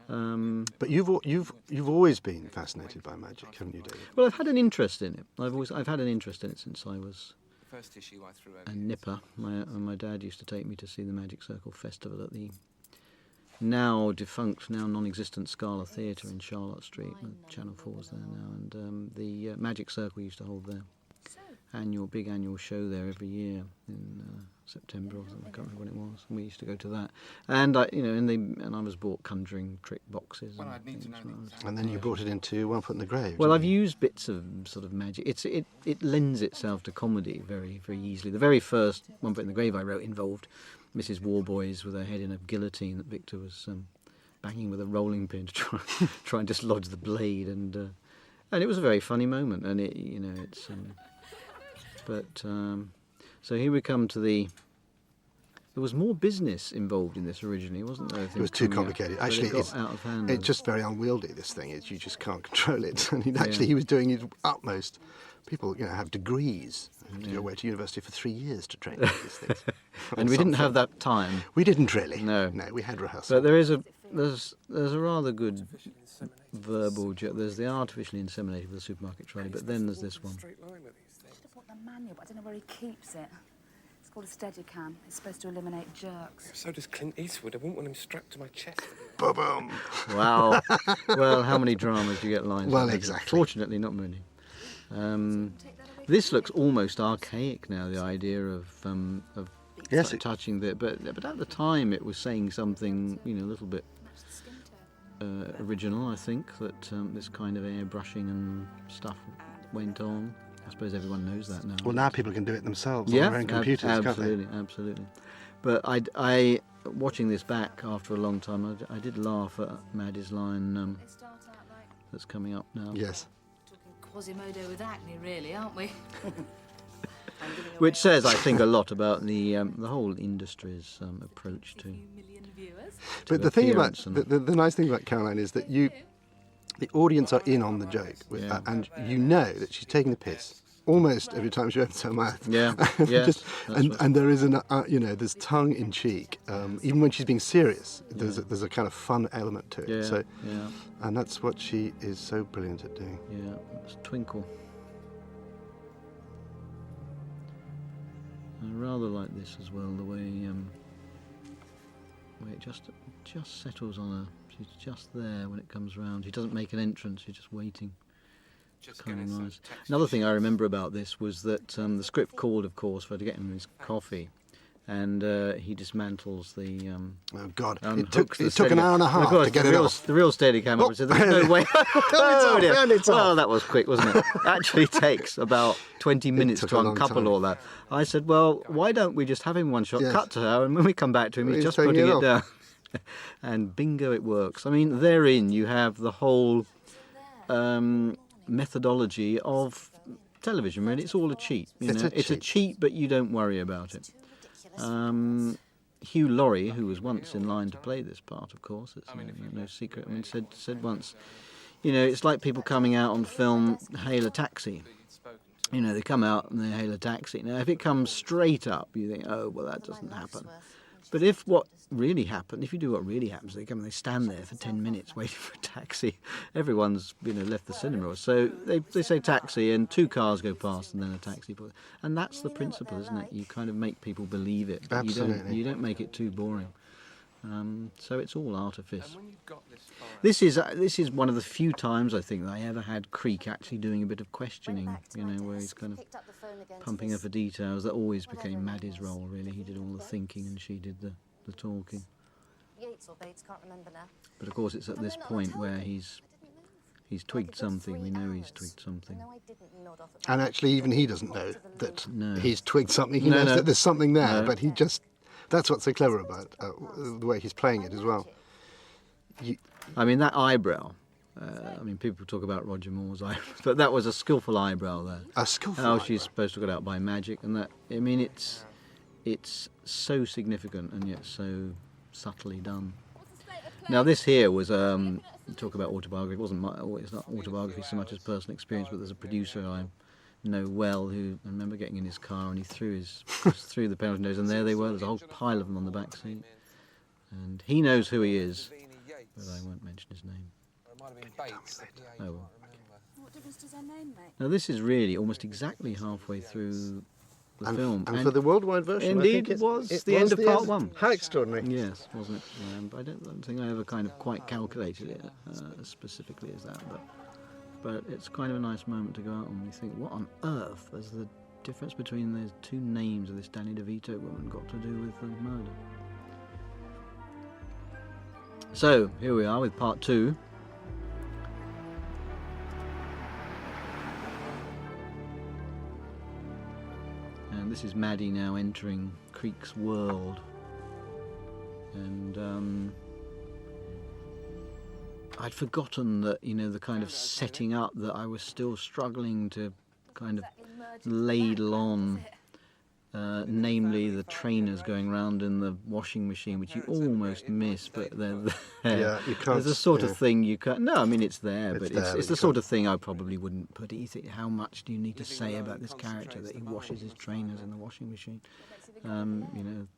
but you've always been fascinated by magic, haven't you, David? Well, I've had an interest in it. I've had an interest in it since I was First issue I threw over. a nipper. My dad used to take me to see the Magic Circle Festival at the now defunct, now non-existent Scala Theatre in Charlotte Street. Channel 4's there now, and the Magic Circle used to hold their big annual show there every year in September or something. I can't remember when it was. And we used to go to that, and I was bought conjuring trick boxes. Well, I'd need to know the And then you brought it into One Foot in the Grave. Well, didn't I've you? used bits of sort of magic. It lends itself to comedy very, very easily. The very first One Foot in the Grave I wrote involved Mrs. Warboys with her head in a guillotine that Victor was banging with a rolling pin to try and dislodge the blade, and it was a very funny moment. And it's so here we come to the. There was more business involved in this originally, wasn't there? It was too complicated. Actually, it got out of hand. it's just very unwieldy, this thing. You just can't control it. And he was doing his utmost. People, have degrees. You have to go away to university for 3 years to train in these things. and we didn't have that time. We didn't really. No. No, we had rehearsal. But there's a rather good verbal joke. There's the artificially inseminated with the supermarket trolley, but then there's this one. I should have bought the manual, but I don't know where he keeps it. It's called a Steadicam. It's supposed to eliminate jerks. So does Clint Eastwood. I wouldn't want him strapped to my chest. Boom. Wow. Well, how many dramas do you get lines? Well, like that? exactly. Fortunately, not many. This looks almost archaic now. The idea of Yes, touching the, but at the time it was saying something a little bit original. I think that this kind of airbrushing and stuff went on. I suppose everyone knows that now. Well, now people can do it themselves Yeah, on their own computers, can't they? absolutely. But I watching this back after a long time, I did laugh at Maddie's line that's coming up now. Yes. Talking Quasimodo with acne, really, aren't we? Which says, I think, a lot about the whole industry's approach to. But the thing about appearance and- the nice thing about Caroline is that the audience are in on the joke, Yeah. and you know that she's taking the piss almost every time she opens her mouth. Yeah, yeah. And there is there's tongue in cheek, even when she's being serious. There's a kind of fun element to it. Yeah, So, yeah, and that's what she is so brilliant at doing. yeah. It's Twinkle. I rather like this as well, the way it just settles on her. She's just there when it comes round. He doesn't make an entrance, she's just waiting. It's kind of nice. Another thing I remember about this was that the script called, of course, for to get him his coffee, and he dismantles the. Oh God! It unhooks took an hour and a half to get it off. The real steady came up and said, "There's no way." Oh, dear. Well, that was quick, wasn't it? Actually takes about 20 minutes took to a long uncouple time. all that. I said, "Well, why don't we just have him one shot, Yes. cut to her, and when we come back to him, he's He's just taking putting it it off." down." And bingo, it works. I mean, therein you have the whole methodology of television. Really, it's all a cheat. It's a cheat. cheat, but you don't worry about it. Hugh Laurie, who was once in line to play this part, of course, it's no secret. I mean, said once, it's like people coming out on film, hail a taxi. They come out and they hail a taxi. Now, if it comes straight up, you think, oh, well, that doesn't happen. But if you do what really happens, they come and they stand there for 10 minutes waiting for a taxi. Everyone's left the cinema, so they say taxi, and 2 cars go past, and then a taxi. And that's the principle, isn't it? You kind of make people believe it. But Absolutely. You don't make it too boring. So it's all artifice. This is one of the few times I think that I ever had Creek actually doing a bit of questioning, where he's kind of pumping her for details. That always became Maddie's role, really. He did all the thinking and she did the talking. Yates or Bates, can't remember now. But of course it's at this point where he's twigged something. We know he's twigged something. No, I didn't nod off at And actually, even he doesn't know that No. he's twigged something. He No, knows no. that there's something there, No. but he just. That's what's so clever about the way he's playing it as well. I mean, that eyebrow. People talk about Roger Moore's eyebrow, but that was a skillful eyebrow there. A skillful How eyebrow. she's supposed to get out by magic, and that. I mean, it's so significant and yet so subtly done. Now, this here was talk about autobiography. It's not autobiography so much as personal experience, but there's a producer I know well who I remember getting in his car and he threw the penalty nose, and there they were. There's a whole pile of them on the back seat, and he knows who he is, but I won't mention his name. It might have been Bates. Oh well. What difference does her name make? Now this is really almost exactly halfway through the film, And for the worldwide version, I indeed think it was the end of part 1. How extraordinary. Yes, wasn't it? I don't think I ever kind of quite calculated it as specifically as that, but it's kind of a nice moment to go out and you think, what on earth has the difference between the 2 names of this Danny DeVito woman got to do with the murder? So, here we are with part 2. And this is Maddie now entering Creek's world. And I'd forgotten that, the kind of setting up that I was still struggling to kind of ladle on, namely the trainers going round in the washing machine, which you almost miss, but they're there. Yeah, you can't. There's a sort of thing you can't. No, I mean it's there, It's but there, but it's you the sort can't. of thing I probably wouldn't put easy. How much do you need to say about this character that he washes his trainers in the washing machine?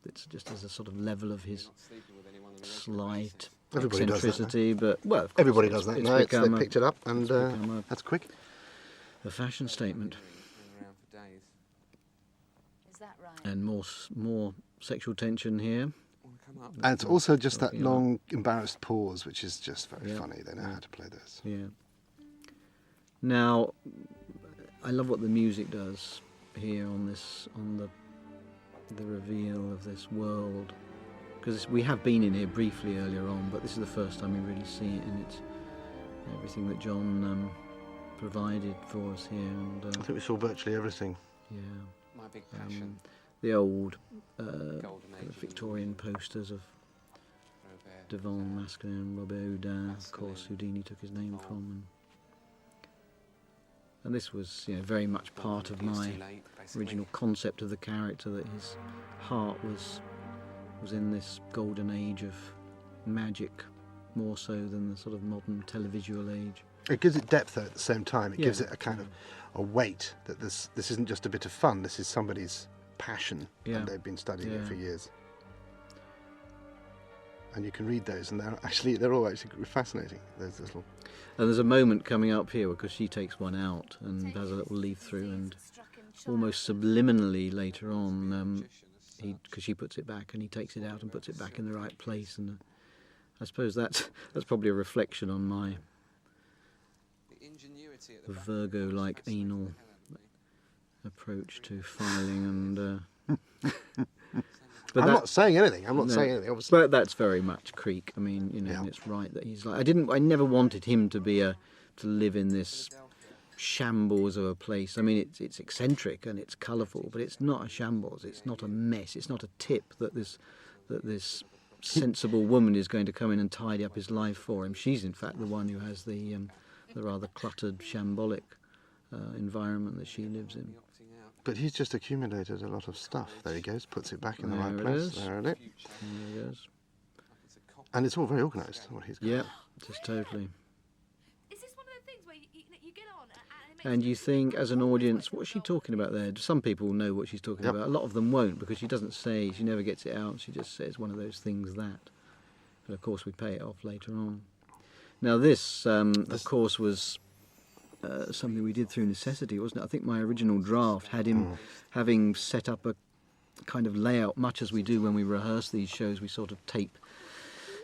It's just as a sort of level of his slight Everybody does that now. eccentricity, but well, of course, Everybody does that it's now. They become picked it up, and become that's quick. a fashion statement, Is that right? and more sexual tension here. And it's also just that long, embarrassed pause, which is just very Yeah. funny. They know how to play this. Yeah. Now, I love what the music does here on the reveal of this world, because we have been in here briefly earlier on, but this is the first time we really see it, and it's everything that John provided for us here. And I think we saw virtually everything. yeah, My big passion. the old Golden kind age of of Victorian posters of Robert. Devon Masquelin, Robert Houdin, of course, Houdini took his name from, and this was very much part of my original concept of the character, that his heart was in this golden age of magic, more so than the sort of modern televisual age. It gives it depth, though, at the same time. It Yeah. gives it a kind of a weight that this isn't just a bit of fun. This is somebody's passion, Yeah. and they've been studying it Yeah. for years. And you can read those, and they're all actually fascinating. Those little. And there's a moment coming up here because she takes one out and has a little leaf through, and almost subliminally later on, because she puts it back and he takes it out and puts it back in the right place, and I suppose that's probably a reflection on my Virgo-like anal approach to filing, and but I'm not saying anything. I'm not saying anything. Obviously, but that's very much Creek. I mean, you know, and it's right that he's like. I never wanted him to be to live in this shambles of a place. I mean, it's eccentric and it's colourful, but it's not a shambles. It's not a mess. It's not a tip that this sensible woman is going to come in and tidy up his life for him. She's in fact the one who has the rather cluttered, shambolic environment that she lives in. but he's just accumulated a lot of stuff. There he goes, puts it back in the right There it place. is. There it is. There it is. And it's all very organised. What he's got. Yeah, just totally. Is this one of the things where you get on and it makes And you think, as an audience, what's she talking about there? Some people know what she's talking Yep. about. A lot of them won't, because she doesn't say, she never gets it out. She just says one of those things that. But of course, we pay it off later on. Now, this, of course, was something we did through necessity, wasn't it? I think my original draft had him having set up a kind of layout, much as we do when we rehearse these shows. We sort of tape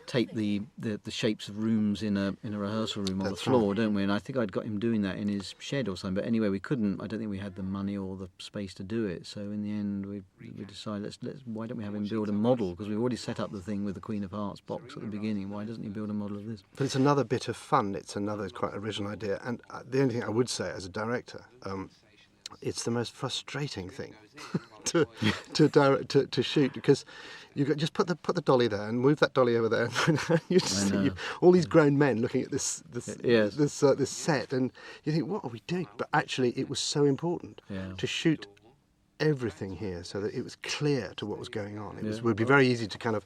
the shapes of rooms in a rehearsal room on the floor, don't we? And I think I'd got him doing that in his shed or something. But anyway, we couldn't. I don't think we had the money or the space to do it. So in the end, we decided why don't we have him build a model? Because we've already set up the thing with the Queen of Hearts box at the beginning. Why doesn't he build a model of this? But it's another bit of fun. It's another quite original idea. And the only thing I would say as a director, it's the most frustrating thing to shoot, because you just put the dolly there and move that dolly over there, and you see all these grown men looking at this set, and you think, what are we doing? But actually, it was so important to shoot everything here so that it was clear to what was going on. It would be very easy to kind of,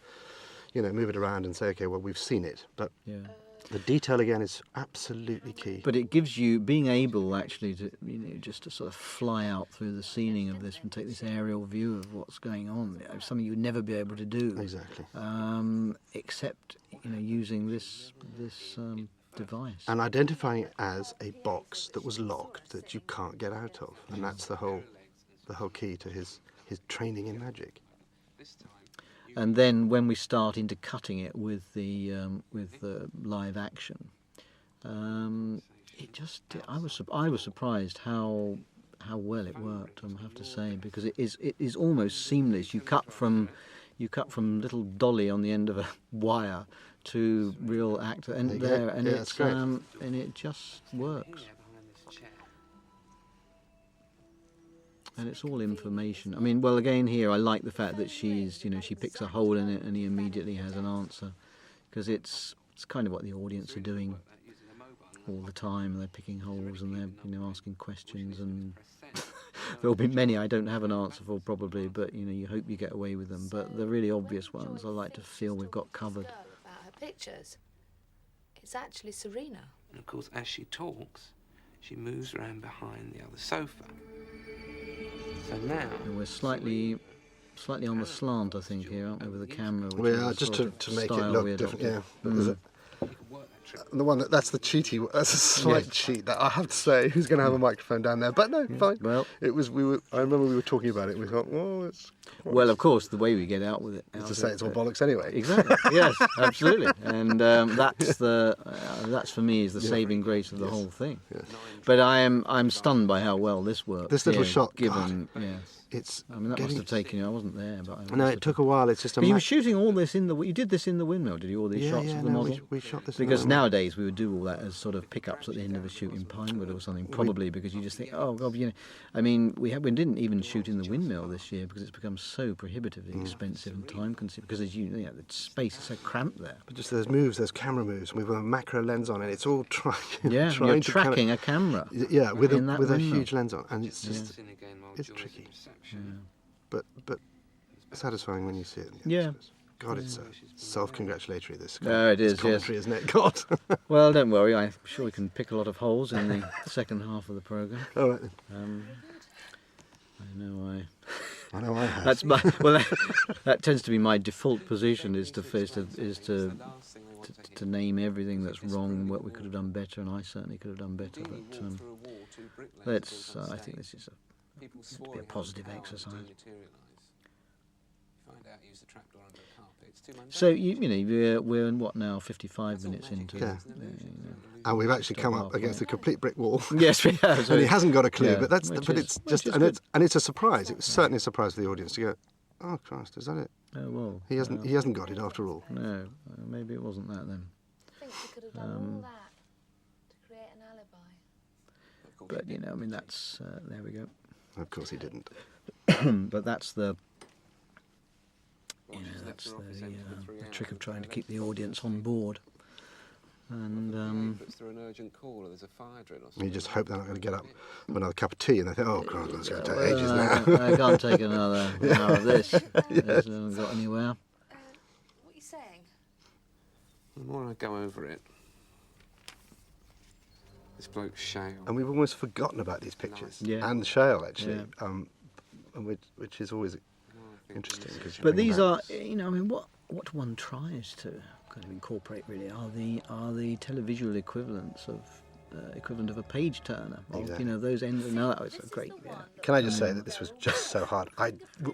move it around and say, okay, well, we've seen it, but. Yeah. The detail again is absolutely key. But it gives you being able actually to just to sort of fly out through the ceiling of this and take this aerial view of what's going on. Something you would never be able to do. Exactly. Except using this device. And identifying it as a box that was locked that you can't get out of, and that's the whole key to his training in magic. And then when we start into cutting it with the live action, I was surprised how well it worked. I have to say, because it is almost seamless. You cut from little dolly on the end of a wire to real actor, and it's great. And it just works. And it's all information. I mean, well, again here, I like the fact that she picks a hole in it and he immediately has an answer, because it's kind of what the audience are doing all the time. They're picking holes and they're asking questions, and there'll be many I don't have an answer for probably, but you hope you get away with them. But the really obvious ones, I like to feel we've got covered. About her pictures. It's actually Serena. And of course, as she talks, she moves around behind the other sofa. So now And we're slightly on the slant, I think, here, aren't we, with the camera? We are, just to make it look different. Yeah. But there's the one that's the cheaty. That's a slight cheat. That I have to say. Who's going to have a microphone down there? But no, fine. Well, it was. I remember we were talking about it. And we thought, well, it's. Well, of course, the way we get out with it. To say it's all bollocks anyway. Exactly. Yes, absolutely. And that's for me is the saving grace of the whole thing. Yes. But I'm stunned by how well this works. This little shot, given, God, yes. It's. I mean, that must have taken you. I wasn't there, but No, it took a while. It's just a. But you were shooting all this in the. You did this in the windmill, did you? All these shots of the model. We shot this. Because in the nowadays we would do all that as sort of pickups at the end of a shoot in Pinewood or something. Probably because you just think, oh God, I mean, we didn't even shoot in the windmill this year because it's become so prohibitively expensive and time consuming. Because as the space is so cramped there. But just there's camera moves. We've got a macro lens on it. It's all trying. Yeah, trying you're to tracking a camera. Yeah, with a windmill. huge lens on, and it's just it's tricky. Yeah. But satisfying when you see it. Yeah. God, it's self-congratulatory. This. It is. This commentary, isn't it? God. Well, don't worry. I'm sure we can pick a lot of holes in the second half of the programme. All right. I know I have. That's that tends to be my default position is to name everything that's wrong, what we could have done better, and I certainly could have done better. But I think this is People It's swore be a it had positive the power to exercise. dematerialise. Find out, use the trapdoor under a carpet. It's too mundane. So we're in what now? 55 minutes into. Yeah. It's an illusion. It's an illusion. And we've actually come up halfway. against a complete brick wall. Yes, we have. And he hasn't got a clue, Yeah, but that's which but is- it's which just is and good. it's a surprise. It was certainly a surprise for the audience to go, oh Christ, is that it? Oh well. He hasn't got it after all. No, maybe it wasn't that then. I think you could have done all that to create an alibi. But I mean, that's there we go. Of course he didn't. But that's the. That's the trick of trying to keep the audience on board. And Puts through an urgent call, or there's a fire drill or You something. just hope they're not going to get up for another cup of tea and they think, oh Christ, that's going to take ages well, now. I can't take another hour of this. It hasn't got anywhere. What are you saying? The more I go over it, this bloke's shale. And we've almost forgotten about these pictures Yeah. and the shale actually, Yeah. and which is always interesting. 'Cause you But bring these back- are, I mean, what one tries to kind of incorporate really are the televisual equivalents of equivalent of a page turner. Of, Exactly. those ends. No, that was great. Yeah. Can I just say that this was just so hard?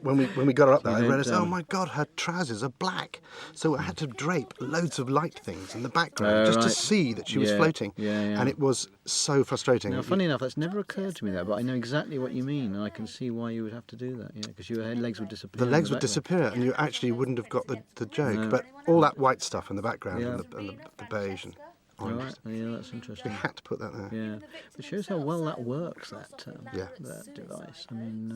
When we got her up there, I You realised, don't, oh my God, her trousers are black. So I had to drape loads of light things in the background just to right. see that she was Yeah, floating. yeah. And it was so frustrating. Now, funny enough, that's never occurred to me that, but I know exactly what you mean, and I can see why you would have to do that. Because your legs would disappear. The in legs would background. disappear, and you actually wouldn't have got the joke. No. But all that white stuff in the background Yeah. and the beige and All orange, right. Yeah, that's we interesting. had to put that there. Yeah, it shows how well that works. That Yeah. that device. I mean,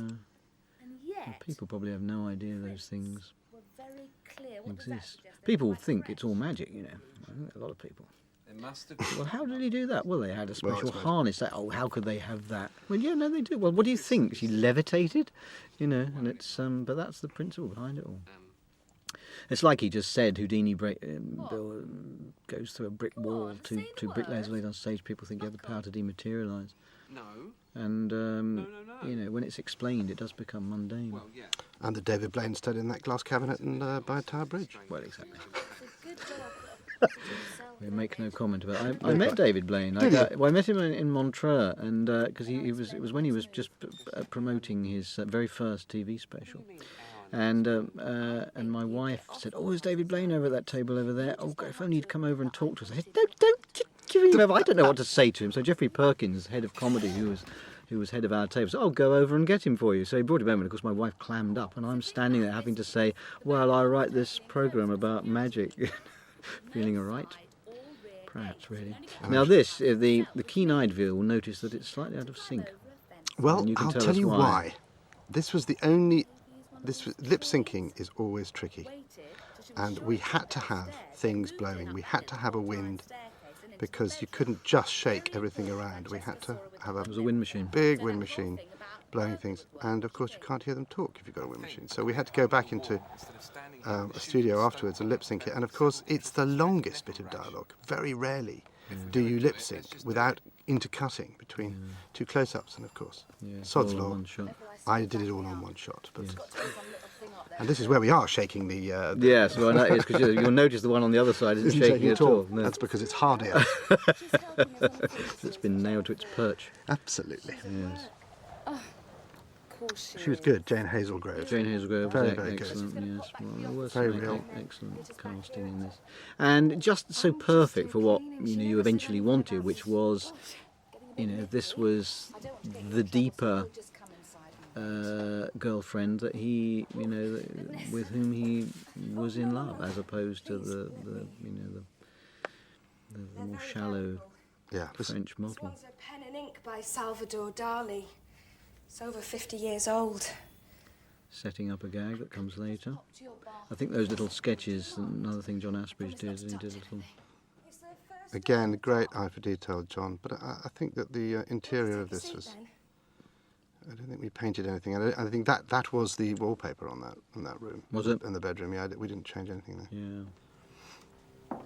And yet, people probably have no idea those things were very clear. What does that exist. suggest? People think it's all magic. I think a lot of people. It must have Well, how did he do that? Well, they had a special it's magic. harness. How could they have that? Well, yeah, no, they do. Well, what do you think? She levitated, and it's but that's the principle behind it all. It's like he just said, Houdini goes through a brick wall. Two bricklayers laid on stage. People think you have the power to dematerialise, no. and No. when it's explained, it does become mundane. Well, yeah. And the David Blaine stood in that glass cabinet and by Tower Bridge. Well, exactly. It's a good job. We make no comment about it. I met David Blaine. I met him in Montreux, and because it was when he was just promoting his very first TV special, and my wife said, "Oh, is David Blaine over at that table over there? Oh, if only he'd come over and talk to us." I said, "Don't give him over. I don't know what to say to him." So Geoffrey Perkins, head of comedy, who was head of our table, said, "I'll go over and get him for you." So he brought him over, and of course my wife clammed up, and I'm standing there having to say, "Well, I write this programme about magic," feeling all right. Perhaps, really. Now this, the keen-eyed viewer will notice that it's slightly out of sync. Well, And you can I'll tell tell us you why. why. This was the only. Lip syncing is always tricky, and we had to have things blowing. We had to have a wind because you couldn't just shake everything around. We had to have It was a wind machine. big wind machine blowing things, and of course you can't hear them talk if you've got a wind machine. So we had to go back into a studio afterwards and lip sync it, and of course it's the longest bit of dialogue. Very rarely do you lip sync without intercutting between two close-ups, and of course sod's all in law. one shot. I did it all on one shot, but and this is where we are shaking the. Yes, well that is because you'll notice the one on the other side isn't shaking at all. No. That's because it's hard air. It's been nailed to its perch. Absolutely. Yes. She was good, Jane Hazelgrove. Jane Hazelgrove Very, was very good. excellent. Yes, well, there was Very some real. excellent casting in this, and just so perfect for what you eventually wanted, which was, this was the deeper girlfriend that he, with whom he was in love, as opposed to the more shallow Yeah. French This model. one's a pen and ink by Salvador Dali. It's over 50 years old. Setting up a gag that comes later. I think those little sketches, another thing John Asbridge did, he did a little. Again, great eye for detail, John. But I think that the interior of this was. I don't think we painted anything. I think that was the wallpaper on that room. Was it? In the bedroom? Yeah, we didn't change anything there. Yeah.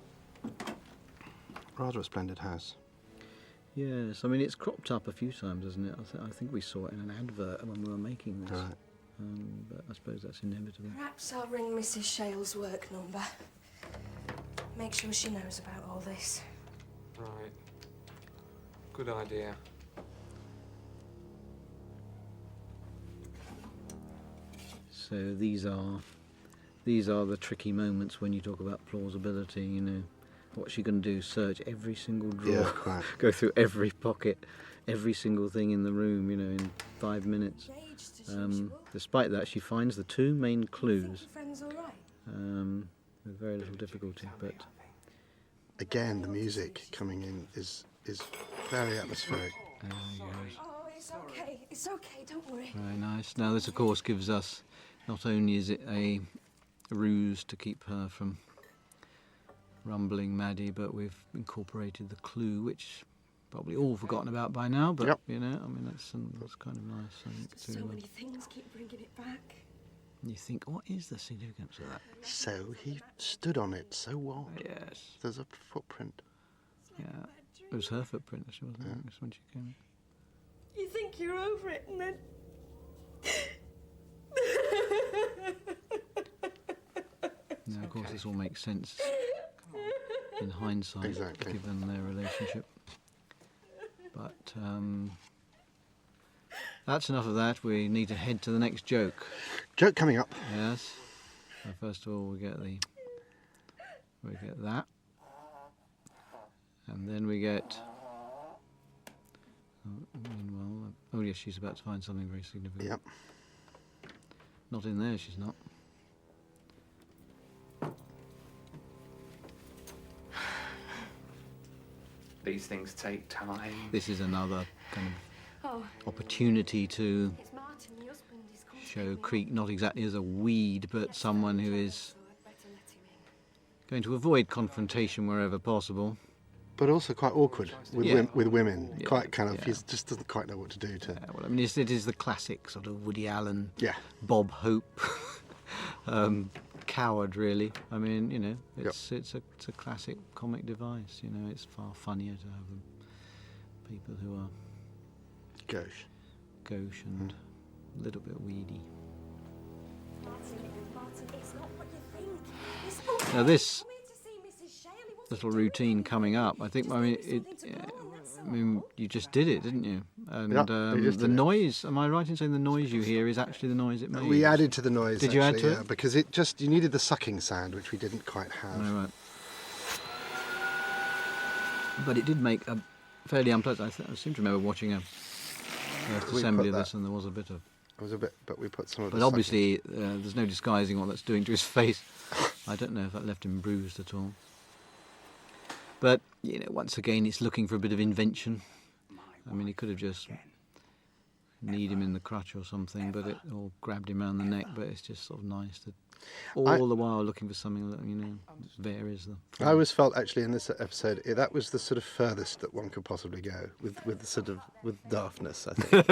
Rather a splendid house. Yes, I mean it's cropped up a few times, hasn't it? I think we saw it in an advert when we were making this. Right. But I suppose that's inevitable. Perhaps I'll ring Mrs. Shale's work number. Make sure she knows about all this. Right. Good idea. So these are the tricky moments when you talk about plausibility. You know, what's she going to do? Search every single drawer, Yeah, quite. go through every pocket, every single thing in the room. You know, in 5 minutes. Despite that, she finds the 2 main clues with very little difficulty. But again, the music coming in is very atmospheric. Oh, it's okay. It's okay. Don't worry. Very nice. Now this, of course, gives us, not only is it a ruse to keep her from rumbling Maddie, but we've incorporated the clue, which probably all forgotten about by now. But you know, I mean, that's kind of nice. I think, So many things keep bringing it back. You think, what is the significance of that? So he stood on it so well. Yes. There's a footprint. Yeah. It was her footprint, actually, wasn't it? That's when she came in. You think you're over it, and then... Now, of course, this all makes sense in hindsight, Exactly. given their relationship. But that's enough of that. We need to head to the next joke. Joke coming up. Yes. So first of all, we get that, and then we get. Meanwhile, oh yes, she's about to find something very significant. Yep. Not in there, she's not. These things take time. This is another kind of Oh, opportunity to it's Martin, your husband. He's come to show get me. Creek not exactly as a weed, but someone who is So I'd better let him in. going to avoid confrontation wherever possible. But also quite awkward with, Yeah. with women. Yeah, Quite kind of, yeah. he just doesn't quite know what to do to. Well, I mean, it is the classic sort of Woody Allen, Yeah. Bob Hope, coward, really. I mean, you know, it's a classic comic device. You know, it's far funnier to have people who are gauche and a little bit weedy. Martin, it's not what you think. He's supposed to Now this come in to see Mrs. Shale. He wants little to do routine it. coming up, I think. I mean, you just did it, didn't you? And Yeah, we just the did it. noise. Am I right in saying the noise you hear is actually the noise it makes? We added to the noise. Did you add actually, to yeah, it? because it just you needed the sucking sound, which we didn't quite have. No, right. But it did make a fairly unpleasant. I seem to remember watching a first We assembly put of that- this, and there was a bit of. It was a bit, but we put some of the. But obviously, there's no disguising what that's doing to his face. I don't know if that left him bruised at all. But you know, once again, it's looking for a bit of invention. I mean, he could have just kneed him in the crutch or something, but or grabbed him around the neck. But it's just sort of nice to, all the while looking for something that varies the. I always felt actually in this episode that was the sort of furthest that one could possibly go with the sort of with daftness. I think,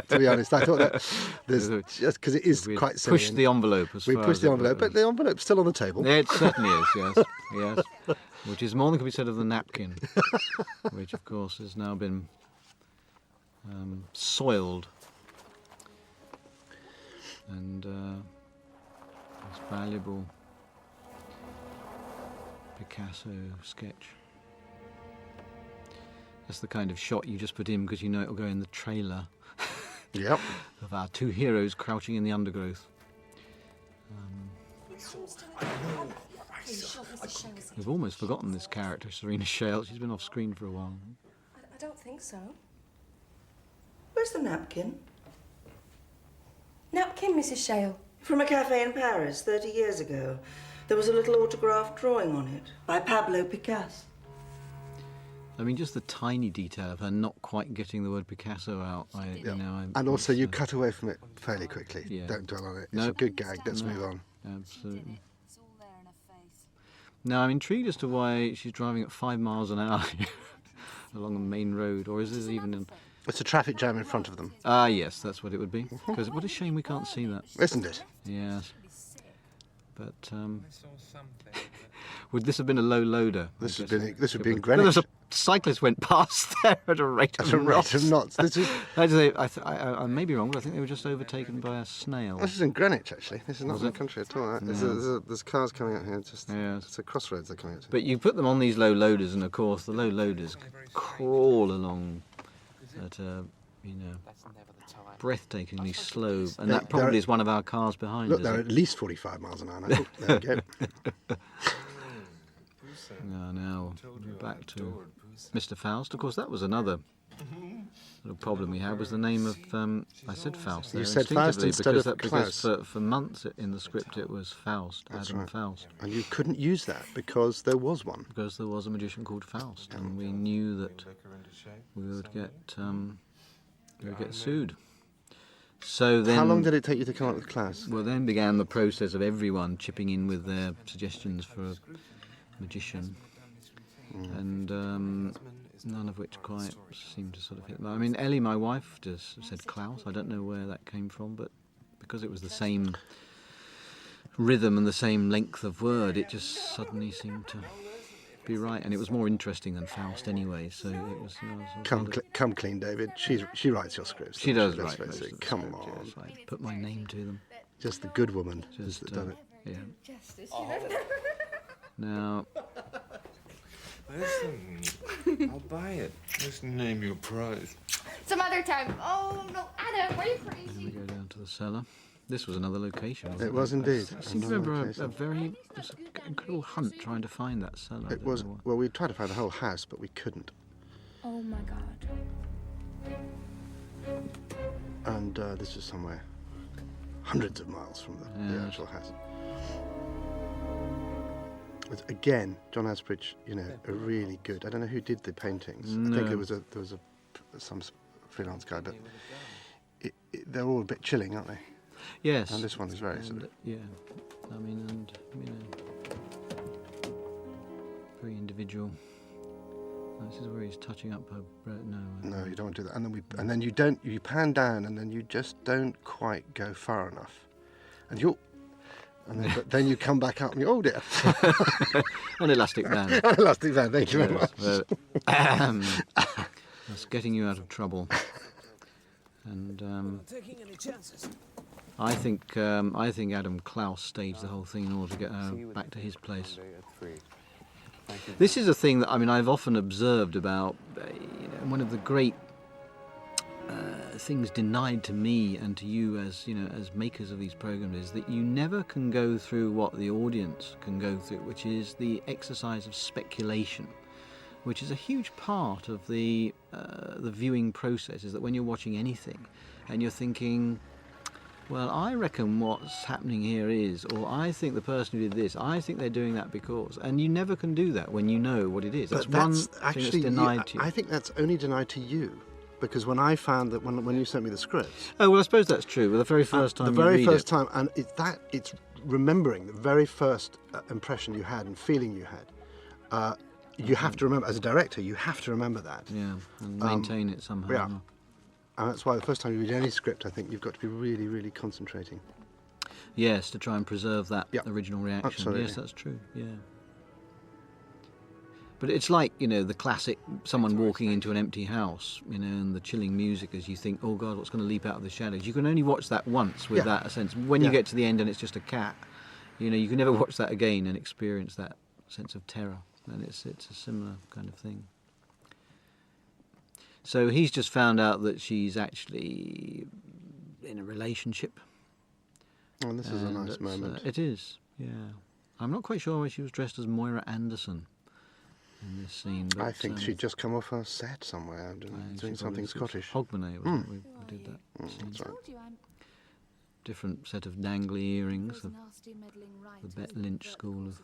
to be honest, I thought that there's just because it is We quite silly. pushed the envelope as We far pushed as the it envelope, goes. but the envelope's still on the table. It certainly is, yes, yes. Which is more than can be said of the napkin, which of course has now been soiled and this valuable Picasso sketch. That's the kind of shot you just put in because you know it'll go in the trailer Yep. of our 2 heroes crouching in the undergrowth. We've almost forgotten this character, Serena Shale. She's been off screen for a while. I don't think so. Where's the napkin? Napkin, Mrs. Shale. From a cafe in Paris 30 years ago. There was a little autographed drawing on it by Pablo Picasso. I mean, just the tiny detail of her not quite getting the word Picasso out. And also, you cut away from it fairly quickly. Yeah. Don't dwell on it. It's No. a good gag. Let's move on. Absolutely. Now, I'm intrigued as to why she's driving at 5 miles an hour along a main road, or is this even in... It's a traffic jam in front of them. Ah, yes, that's what it would be. Because what a shame we can't see that. Isn't it? Yes. But, would this have been a low loader? This would be in Because Greenwich. a cyclist went past there at a rate of At a rate knots. of knots. This is I may be wrong, but I think they were just overtaken by a snail. this is in Greenwich actually. This is not Was in the it? country at all. There's cars coming out here. Just Yes. it's a crossroads they're coming out to. But you put them on these low loaders, and of course the low loaders crawl along at a you know, That's never the time. breathtakingly slow, and There- that probably there- is one of our cars behind Look, us. they're at least 45 miles an hour now. Oh, there we go. Now back to Mr. Faust. Of course, that was another little problem we had, was the name of, I said Faust there You said Faust instinctively, instead of because Klaus. for months in the script it was Faust, That's Adam right. Faust. And you couldn't use that because there was one. Because there was a magician called Faust, and we knew that we would get sued. So then, How long did it take you to come up with Klaus? well, then began the process of everyone chipping in with their suggestions for a magician, and none of which quite seemed to sort of hit. I mean, Ellie, my wife, just said Klaus. I don't know where that came from, but because it was the same rhythm and the same length of word, it just suddenly seemed to be right, and it was more interesting than Faust anyway. So it was. You know, Come clean, David. She writes your scripts. She doesn't does Let's write face most it. of the Come script, on. yes. I put my name to them. Just the good woman has Just, done it. Yeah. Justice, Now, Listen, I'll buy it. Just name your price. Some other time. Oh, no, Adam, why are you then we crazy? go down to the cellar. This was another location. Wasn't It was indeed. I seem to Another remember location. a very it was an incredible hunt trying to find that cellar. I It don't was, know why. well, we tried to find the whole house, but we couldn't. Oh my God. And this is somewhere hundreds of miles from the Yes. actual house. Again, John Asbridge, you know, a really good. I don't know who did the paintings. I think No. there was some freelance guy, but they're all a bit chilling, aren't they? Yes. And this one is very sort of. Yeah. I mean, and you know, very individual. This is where he's touching up her. No, you don't want to do that. And then you pan down, and then you just don't quite go far enough, but then you come back up and you, oh dear. An elastic band. An elastic band, thank you very much. That's getting you out of trouble. And Taking any chances. I think Adam Klaus staged the whole thing in order to get her back to his place. This is a thing that I've often observed about one of the great things denied to me and to you as makers of these programs is that you never can go through what the audience can go through, which is the exercise of speculation, which is a huge part of the viewing process. Is that when you're watching anything and you're thinking, well, I reckon what's happening here is, or I think the person who did this, I think they're doing that because, and you never can do that when you know what it is. That's one thing that's denied to you. I think that's only denied to you, because when I found that when you sent me the scripts, Oh well, I suppose that's true. Well, the very first time the you very read first it, time, and it's remembering the very first impression you had and feeling you had. You have to remember, as a director, you have to remember that. yeah, and maintain it somehow. Yeah. And that's why the first time you read any script, I think you've got to be really, really concentrating. Yes, to try and preserve that Yeah, original reaction. absolutely. Yes, that's true. Yeah. But it's like, the classic someone walking into an empty house, and the chilling music as you think, oh God, what's going to leap out of the shadows? You can only watch that once with Yeah. that sense. When you Yeah. get to the end and it's just a cat, you can never watch that again and experience that sense of terror. And it's a similar kind of thing. So he's just found out that she's actually in a relationship. Oh, and this is a nice it's, moment. It is, yeah. I'm not quite sure why she was dressed as Moira Anderson in this scene. But, I think she'd just come off a set somewhere doing something Scottish. Hogmanay, wasn't it? We did that scene. That's right. Different set of dangly earrings, the Bet Lynch school of...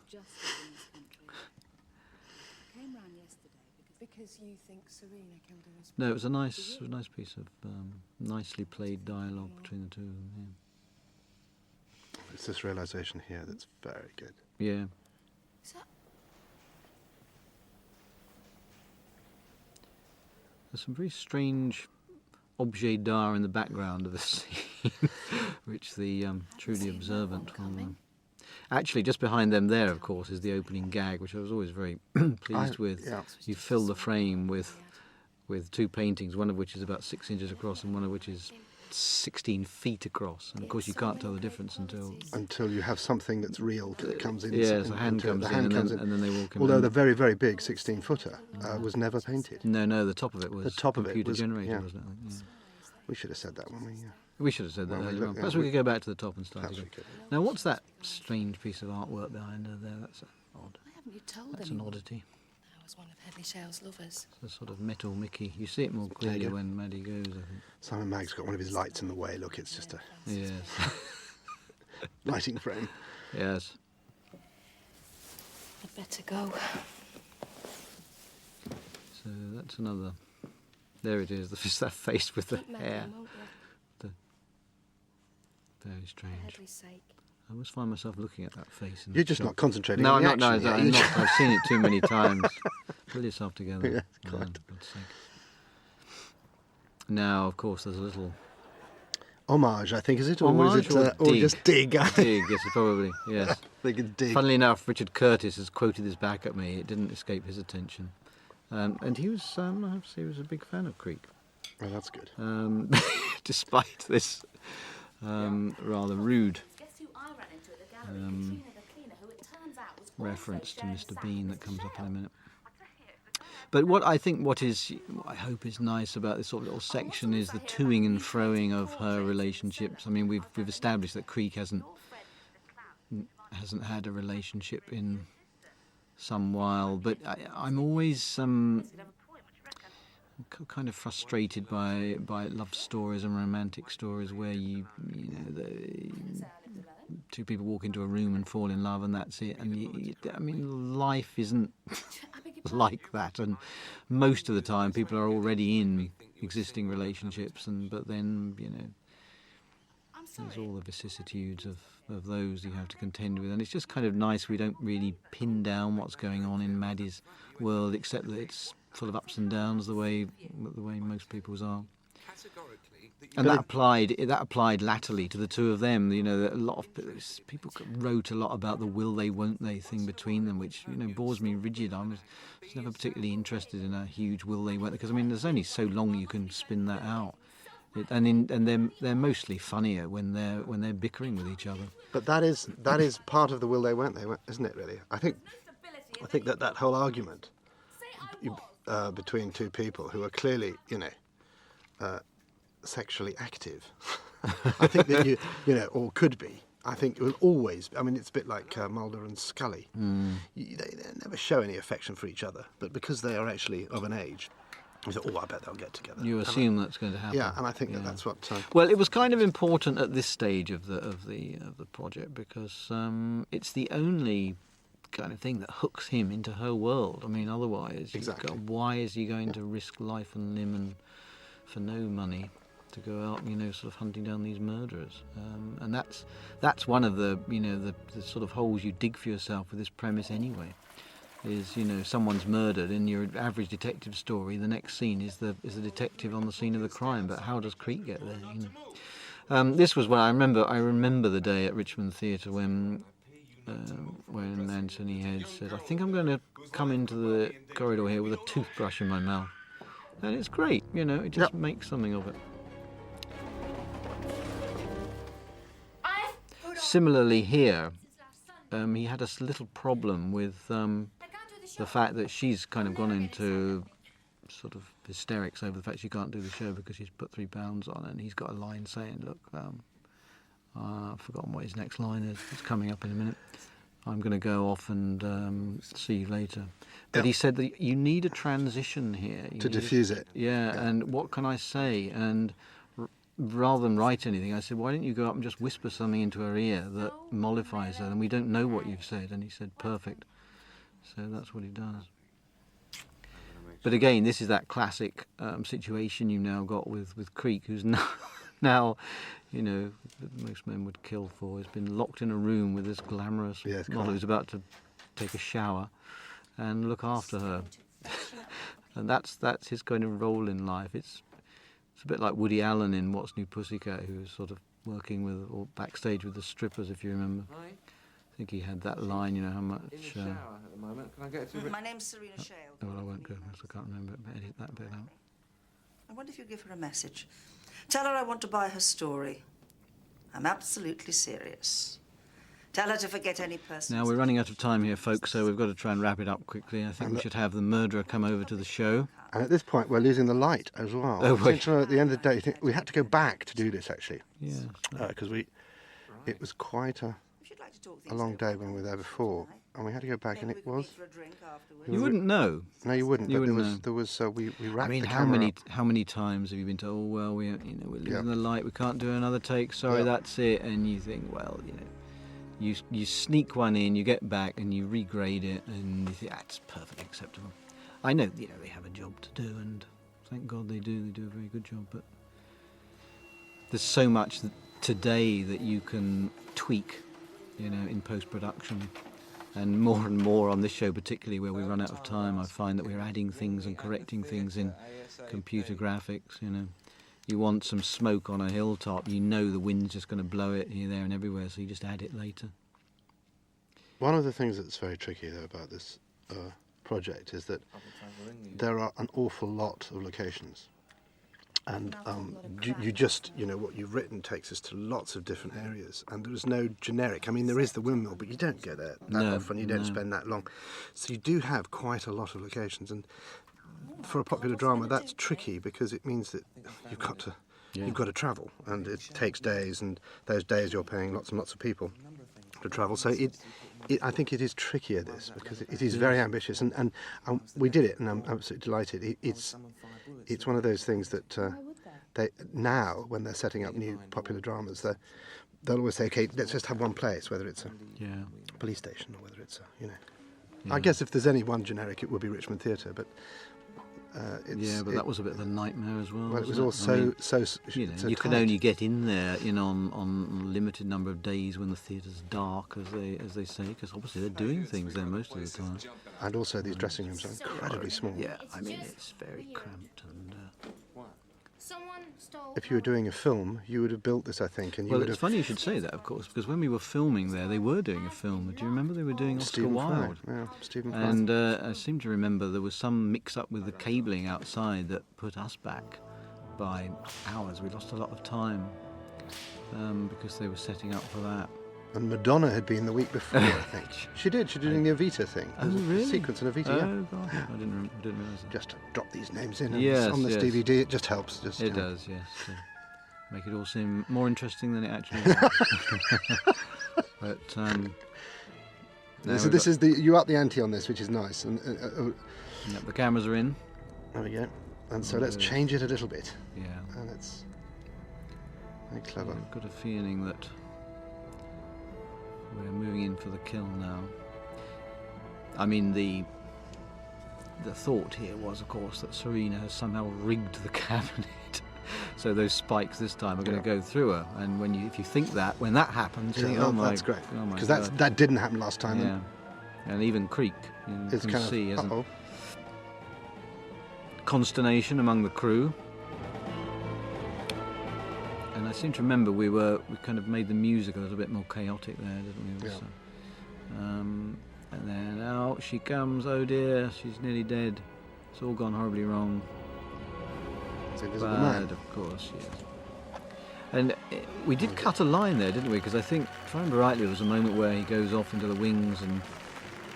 Because you think Serena killed her husband. No, it was a nice piece of nicely played dialogue between the two of them. It's this realisation here that's very good. Yeah. There's some very strange objet d'art in the background of the scene, which the truly observant will... Actually, just behind them there, of course, is the opening gag, which I was always very pleased with. Yeah. You fill the frame with two paintings, one of which is about 6 inches across and one of which is 16 feet across. And of course, you can't tell the difference until you have something that's real that comes in. Yes, a hand comes in, and then they walk in. Although the very, very big 16-footer was never painted. No, the top of it was the top of it computer was generated, yeah. wasn't it? Yeah. We should have said that when we... We should have said that Well, we earlier look- on. yeah, Perhaps we we- could go back to the top and start Perhaps again. we could. Now, what's that strange piece of artwork behind her there? That's odd. Why haven't you told That's anyone? an oddity. I was one of Headley Shale's lovers. It's a sort of metal Mickey. You see it more clearly go. when Maddie goes, I think. Simon Magg's got one of his lights in the way. Look, it's just a Yes. lighting frame. Yes. I'd better go. So that's another. There it is. Just that face with the Keep hair. Maggie, won't you? Very For strange. Headley's sake. I always find myself looking at that face. In You're the just shop. not concentrating No, on I'm the not. No, action, yeah. I'm not. I've seen it too many times. Pull yourself together. Yeah, for God. God's sake. Now, of course, there's a little Homage, I think, is it? Or Homage is it, or or dig? just dig? dig. Yes, probably. Yes. I think it's dig. Funnily enough, Richard Curtis has quoted this back at me. It didn't escape his attention, and he was. I have to say, he was a big fan of Creek, Oh, that's good. despite this rather rude Guess who I ran into at the gallery? Katrina the cleaner, who it turns out was also reference to sharing Mr. sack Bean with that comes up in a Shale. minute. But what I hope is nice about this sort of little section is the toing and froing of her relationships. I mean, we've established that Creek hasn't had a relationship in some while, but I'm always kind of frustrated by love stories and romantic stories where you know two people walk into a room and fall in love and that's it. And I mean, life isn't like that, and most of the time people are already in existing relationships, but then there's all the vicissitudes of those you have to contend with, and it's just kind of nice we don't really pin down what's going on in Maddie's world, except that it's full of ups and downs the way most people's are. And that applied latterly to the two of them. You know, that a lot of people wrote a lot about the will they, won't they thing between them, which bores me rigid. I was never particularly interested in a huge will they, won't they, because I mean, there's only so long you can spin that out. And they're mostly funnier when they're bickering with each other. But that is part of the will they, won't they, isn't it? Really, I think that whole argument between two people who are clearly, sexually active. I think that or could be. I think it will always. I mean, it's a bit like Mulder and Scully. They never show any affection for each other, but because they are actually of an age, you say, "Oh, I bet they'll get together." You assume that's going to happen. Yeah, and I think that's what. Well, it was kind of important at this stage of the project because it's the only kind of thing that hooks him into her world. I mean, otherwise, exactly. Why is he going to risk life and limb and for no money to go out, sort of hunting down these murderers? And that's one of the the sort of holes you dig for yourself with this premise anyway. Is someone's murdered in your average detective story. The next scene is the detective on the scene of the crime. But how does Creek get there? This was when I remember the day at Richmond Theatre when Anthony Head said, "I think I'm going to come into the corridor here with a toothbrush in my mouth," and it's great. It just makes something of it. Similarly here, he had a little problem with the fact that she's kind of gone into sort of hysterics over the fact she can't do the show because she's put £3 on, and he's got a line saying, "Look, I've forgotten what his next line is. It's coming up in a minute. I'm going to go off and see you later." But he said that you need a transition here. To diffuse it. Yeah, and what can I say? And rather than write anything, I said, "Why don't you go up and just whisper something into her ear that mollifies her, and we don't know what you've said?" And he said, "Perfect." So that's what he does. But again, this is that classic situation you've now got with Creek, who's now, that most men would kill for, has been locked in a room with this glamorous model who's about to take a shower and look after her. And that's his kind of role in life. It's a bit like Woody Allen in What's New Pussycat, who was sort of working with, or backstage with the strippers, if you remember. Hi. I think he had that line, how much... In the shower at the moment. Can I get to... My name's Serena Shale. Oh, well, I won't go, because I can't remember it, but edit that bit out. I wonder if you give her a message. Tell her I want to buy her story. I'm absolutely serious. Tell her to forget any person. Now, we're running out of time here, folks, so we've got to try and wrap it up quickly. I think we should have the murderer come over to the show. And at this point, we're losing the light as well. Oh, wait. So at the end of the day, we had to go back to do this, actually. Yeah. Because it was quite a long day when we were there before. And we had to go back, and it was... You wouldn't know. No, you wouldn't. You but wouldn't there was we wrapped I mean, the how camera up. many times have you been told, well, we're losing Yeah. the light, we can't do another take, sorry, Yeah. that's it, and you think, well, you sneak one in, you get back, and you regrade it, and you think that's perfectly acceptable. I know, they have a job to do, and thank God they do. They do a very good job, but there's so much today that you can tweak, in post-production. And more on this show, particularly where we run out of time, I find that we're adding things and correcting things in computer graphics. You want some smoke on a hilltop, the wind's just going to blow it here, there, and everywhere, so you just add it later. One of the things that's very tricky, though, about this project is that there are an awful lot of locations. And you just, what you've written takes us to lots of different areas. And there is no generic. I mean, there is the windmill, but you don't go there that often. You don't spend that long. So you do have quite a lot of locations. And for a popular drama, that's tricky because it means that you've got to travel. And it takes days. And those days you're paying lots and lots of people to travel. So I think it is trickier, this, because it is very ambitious. And we did it, and I'm absolutely delighted. It's one of those things that they now, when they're setting up new popular dramas, they'll always say, okay, let's just have one place, whether it's a police station or whether it's a, I guess if there's any one generic, it would be Richmond Theatre, but but that was a bit of a nightmare as well. Well, it was all so you tight. can only get in there on a limited number of days when the theatre's dark, as they say, because obviously they're doing things there most of the time. And also these dressing rooms are incredibly small. Yeah, I mean it's very cramped and. Someone stole. If you were doing a film, you would have built this, I think, and you Well, would it's have. funny you should say that, of course, because when we were filming there, they were doing a film. Do you remember they were doing Oscar Stephen Wilde? Fry, yeah, Stephen Fry. And I seem to remember there was some mix-up with the cabling outside that put us back by hours. We lost a lot of time because they were setting up for that. And Madonna had been the week before, I think. She did. She did doing the Evita thing. Oh, There's a really? sequence in Evita, Oh, gosh, I didn't realise that. Just to drop these names in Yes, on this yes. DVD, it just helps. It does, yes. To make it all seem more interesting than it actually is. But This is you up the ante on this, which is nice. And yep, the cameras are in. there we go. And so let's change it a little bit. Yeah. And it's very clever. I've got a feeling that we're moving in for the kill now. I mean, the thought here was, of course, that Serena has somehow rigged the cabinet. So those spikes this time are going to go through her. And if you think that, when that happens, you think, oh my, that's great. oh my Because God. that didn't happen last time. Yeah. And even Creek, you It's can kind see, of, isn't uh-oh. consternation among the crew. And I seem to remember we kind of made the music a little bit more chaotic there, didn't we? Yeah. Also? And then out she comes, oh dear, she's nearly dead. It's all gone horribly wrong. It's the Invisible Bad, Man. of course, yes. And we did cut a line there, didn't we? Because I think, if I remember rightly, there was a moment where he goes off into the wings and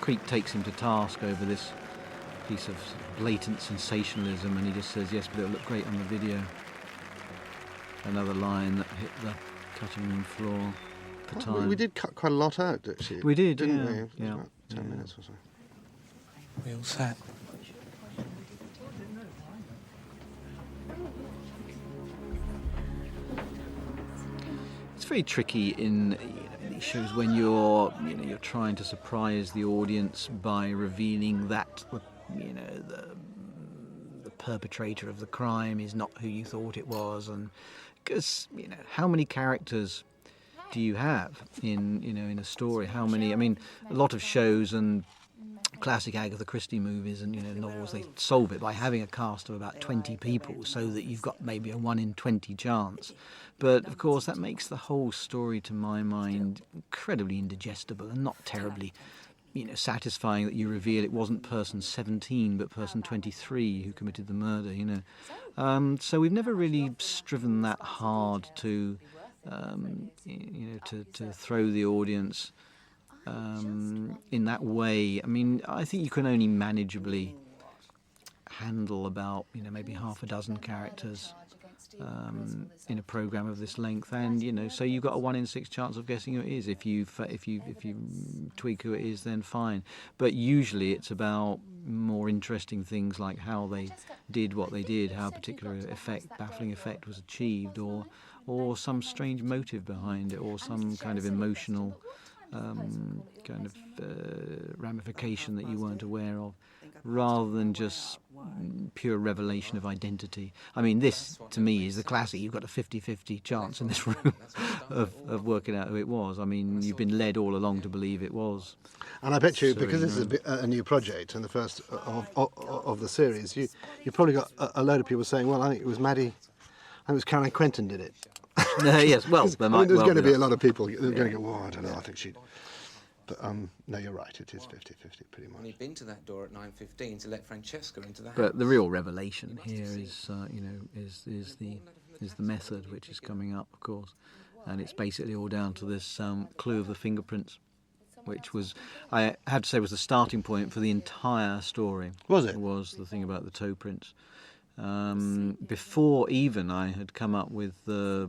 Creek takes him to task over this piece of blatant sensationalism, and he just says, yes, but it'll look great on the video. Another line that hit the cutting room floor at the time. We did cut quite a lot out, actually. We did, didn't yeah. we? It was Yeah. about 10 minutes or so. We all set. It's very tricky in these shows when you're trying to surprise the audience by revealing that the perpetrator of the crime is not who you thought it was, and because how many characters do you have in a story? How many? I mean, a lot of shows and classic Agatha Christie movies and novels, they solve it by having a cast of about 20 people so that you've got maybe a 1 in 20 chance. But of course that makes the whole story, to my mind, incredibly indigestible and not terribly satisfying that you reveal it wasn't person 17 but person 23 who committed the murder. So we've never really striven that hard to to throw the audience in that way. I mean, I think you can only manageably handle about, you know, maybe half a dozen characters in a program of this length, and you know, so you've got a 1 in 6 chance of guessing who it is. If you tweak who it is, then fine. But usually it's about more interesting things like how they did what they did, how a particular baffling effect was achieved, or some strange motive behind it, or some kind of emotional ramification that you weren't aware of, rather than just pure revelation of identity. I mean, this, to me, is the classic. You've got a 50-50 chance in this room of working out who it was. I mean, you've been led all along to believe it was. And I bet you, because this is a new project and the first of the series, you probably got a load of people saying, well, I think it was Maddie, I think it was Caroline Quentin did it. Yes, well, there might there's well going to be that. a lot of people that are going to go, well, I don't know, I think she'd... But no, you're right, it is 50-50 pretty much. And he'd been to that door at 9:15 to let Francesca into the house. But the real revelation here is, is the method which is coming up, of course, and it's basically all down to this clue of the fingerprints, which was, I have to say, was the starting point for the entire story. Was it? Was the thing about the toe prints. Before even I had come up with the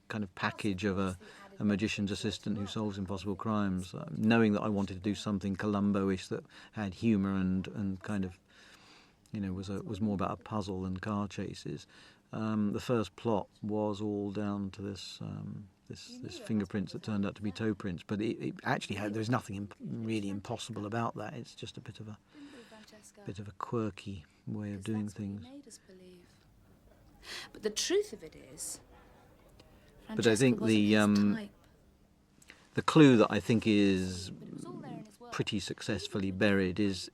kind of package of a magician's assistant who solves impossible crimes, knowing that I wanted to do something Columbo-ish that had humour and kind of, you know, was more about a puzzle than car chases. The first plot was all down to this fingerprints that turned out to be toe prints, but it actually had, there's nothing really impossible about that. It's just a bit of a quirky way of doing things. But the truth of it is, but I think the clue that I think is pretty successfully buried is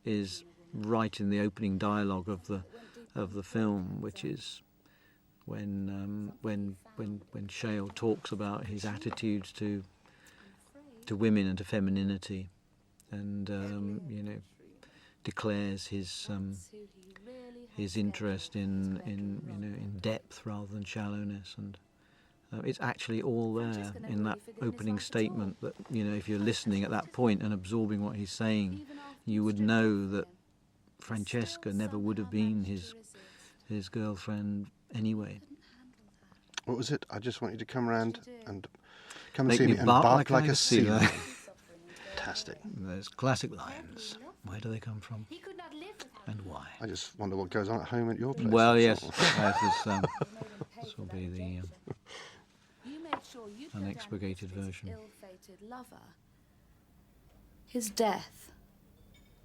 right in the opening dialogue of the film, which is when Shale talks about his attitudes to women and to femininity, and you know, declares his interest in depth rather than shallowness, and it's actually all there in that opening statement. That, you know, if you're listening at that point and absorbing what he's saying, you would know that Francesca never would have been his girlfriend anyway. What was it? I just want you to come around and come Make and see me me and bark bark like a sea sea lion. lion. Fantastic. Those classic lines. Where do they come from? And why? I just wonder what goes on at home at your place. Well, that's yes. all. This will be the unexpurgated version. Ill-fated lover. His death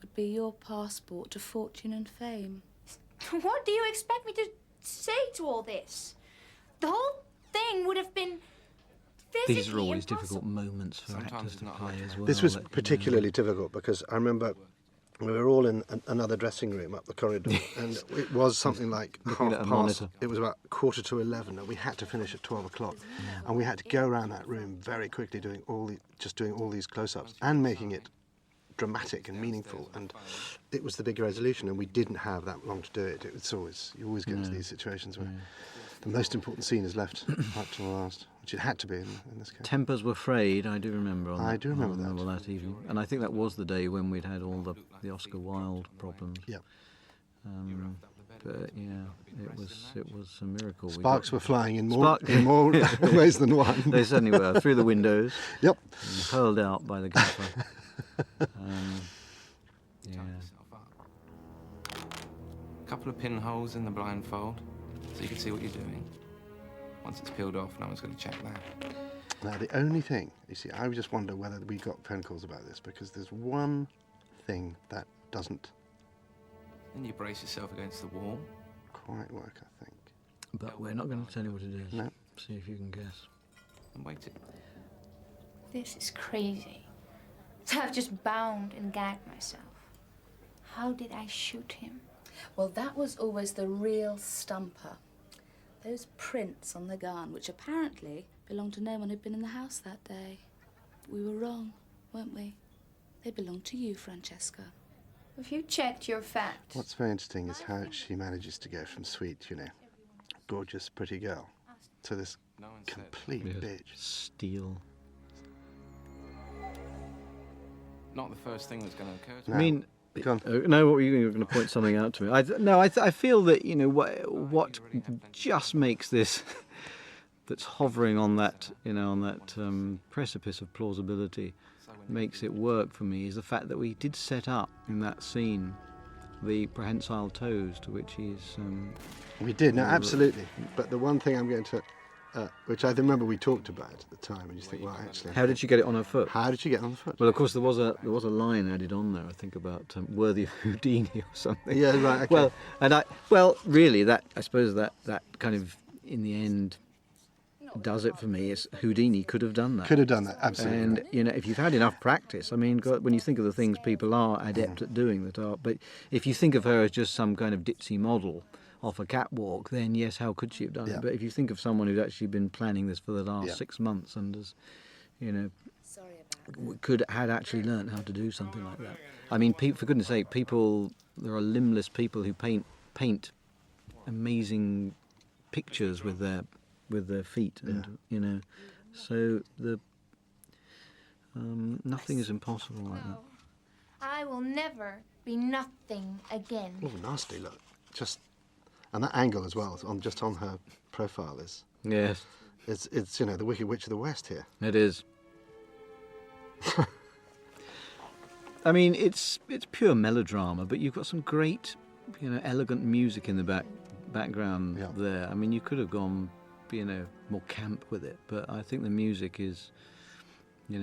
would be your passport to fortune and fame. What do you expect me to say to all this? The whole thing would have been physically These are always impossible. difficult moments for actors to play as well. This was that, you know, particularly difficult because I remember we were all in another dressing room up the corridor, and it was something like Looking half at a past. monitor. It was about 11:15, and we had to finish at 12 o'clock, and we had to go around that room very quickly, doing all these close-ups and making it dramatic and meaningful. And it was the big resolution, and we didn't have that long to do it. It's always, you always get into these situations where the most important scene is left right to the last, which it had to be in this case. Tempers were frayed, I do remember. I do remember that. that evening, and I think that was the day when we'd had all the Oscar Wilde problems. Yeah. But yeah, it was a miracle. Sparks were flying in more ways than one. They certainly were, through the windows. Yep. And hurled out by the gaffer. Yeah. A couple of pinholes in the blindfold, so you can see what you're doing. Once it's peeled off, no one's going to check that. Now, the only thing, you see, I just wonder whether we got phone calls about this, because there's one thing that doesn't Then you brace yourself against the wall. quite work, I think. But we're not going to tell you what it is. No. See if you can guess. And wait it. This is crazy. So I've just bound and gagged myself. How did I shoot him? Well, that was always the real stumper. Those prints on the gun, which apparently belonged to no one who'd been in the house that day. We were wrong, weren't we? They belonged to you, Francesca. Have you checked your facts? What's very interesting is how she manages to go from sweet, gorgeous, pretty girl, to this complete bitch. Steel. Not the first thing that's going to occur to I mean, Go on. No, what were you going to point something out to me? I feel that what just makes this that's hovering on that precipice of plausibility makes it work for me is the fact that we did set up in that scene the prehensile toes to which he's. We did, no, absolutely. But the one thing I'm going to, which I remember we talked about at the time, and you think, well, actually. How did she get it on her foot? How did she get on the foot? Well, of course, there was a line added on there, I think, about worthy of Houdini or something. Yeah, right. Okay. Really, I suppose that kind of in the end does it for me. Is Houdini could have done that. Could have done that, absolutely. And if you've had enough practice, I mean, God, when you think of the things people are adept at doing but if you think of her as just some kind of ditzy model off a catwalk, then yes, how could she have done it? But if you think of someone who's actually been planning this for the last 6 months and has, had actually learnt how to do something like that. I mean, for goodness sake, there are limbless people who paint amazing pictures with their feet, and so nothing is impossible like that. I will never be nothing again. Oh, nasty look! And that angle as well, on her profile is. Yes. It's the Wicked Witch of the West here. It is. I mean, it's pure melodrama, but you've got some great, elegant music in the background there. I mean, you could have gone, more camp with it, but I think the music is,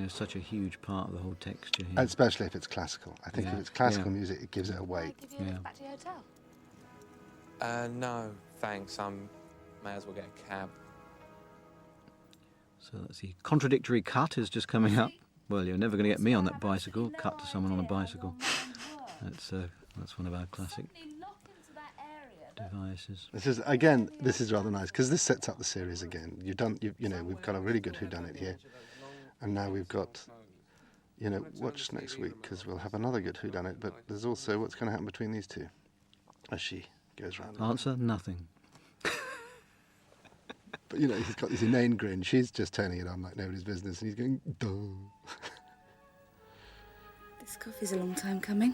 such a huge part of the whole texture here. Especially if it's classical. I think if it's classical music, it gives it away. Give you a lift back to your hotel? No, thanks. May as well get a cab. So let's see. Contradictory cut is just coming up. Well, you're never going to get me on that bicycle. Cut to someone on a bicycle. That's one of our classic devices. This is rather nice because this sets up the series again. We've got a really good whodunit here, and now we've got, watch next week because we'll have another good whodunit. But there's also what's going to happen between these two as she goes round. Answer: nothing. But he's got this inane grin. She's just turning it on like nobody's business, and he's going, duh. This coffee's a long time coming.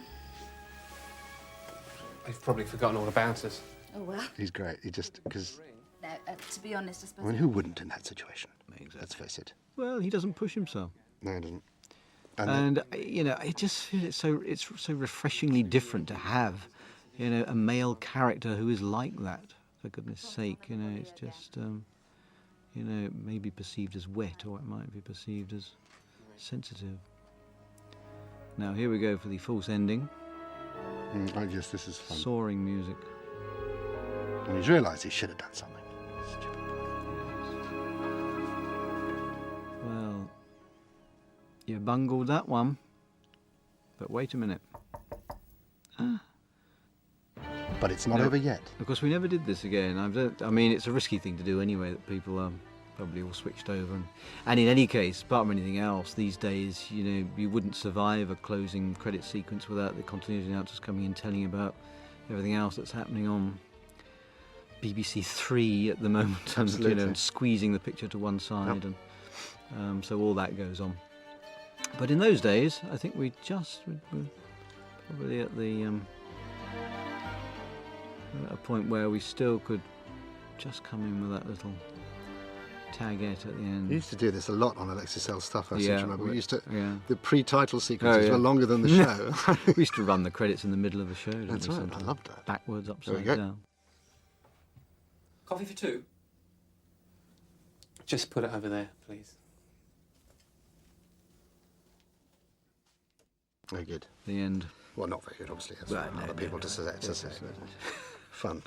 They've probably forgotten all about us. Oh, well. He's great. Because... No, to be honest, I suppose... I mean, who wouldn't in that situation? Exactly. Let's face it. Well, he doesn't push himself. No, he doesn't. And I just feel it's so refreshingly different to have, a male character who is like that, for goodness sake. It's just... it may be perceived as wet, or it might be perceived as sensitive. Now, here we go for the false ending. I guess this is fun. Soaring music. And he's realised he should have done something. Stupid boy. Well, you bungled that one. But wait a minute. But it's not over yet. Of course, we never did this again. I mean, it's a risky thing to do anyway, that people probably all switched over. And in any case, apart from anything else, these days, you wouldn't survive a closing credit sequence without the continuity announcers coming in telling you about everything else that's happening on BBC Three at the moment, and squeezing the picture to one side, and so all that goes on. But in those days, I think we're probably at a point where we still could just come in with that little tagette at the end. We used to do this a lot on Alexis L stuff, I seem to remember. We used to, yeah. The pre-title sequences were longer than the show. We used to run the credits in the middle of the show. That's right, I loved that. Backwards, upside down. Coffee for two? Just put it over there, please. Very good. The end. Well, not very good, obviously. That's right, for other people to say. Fun.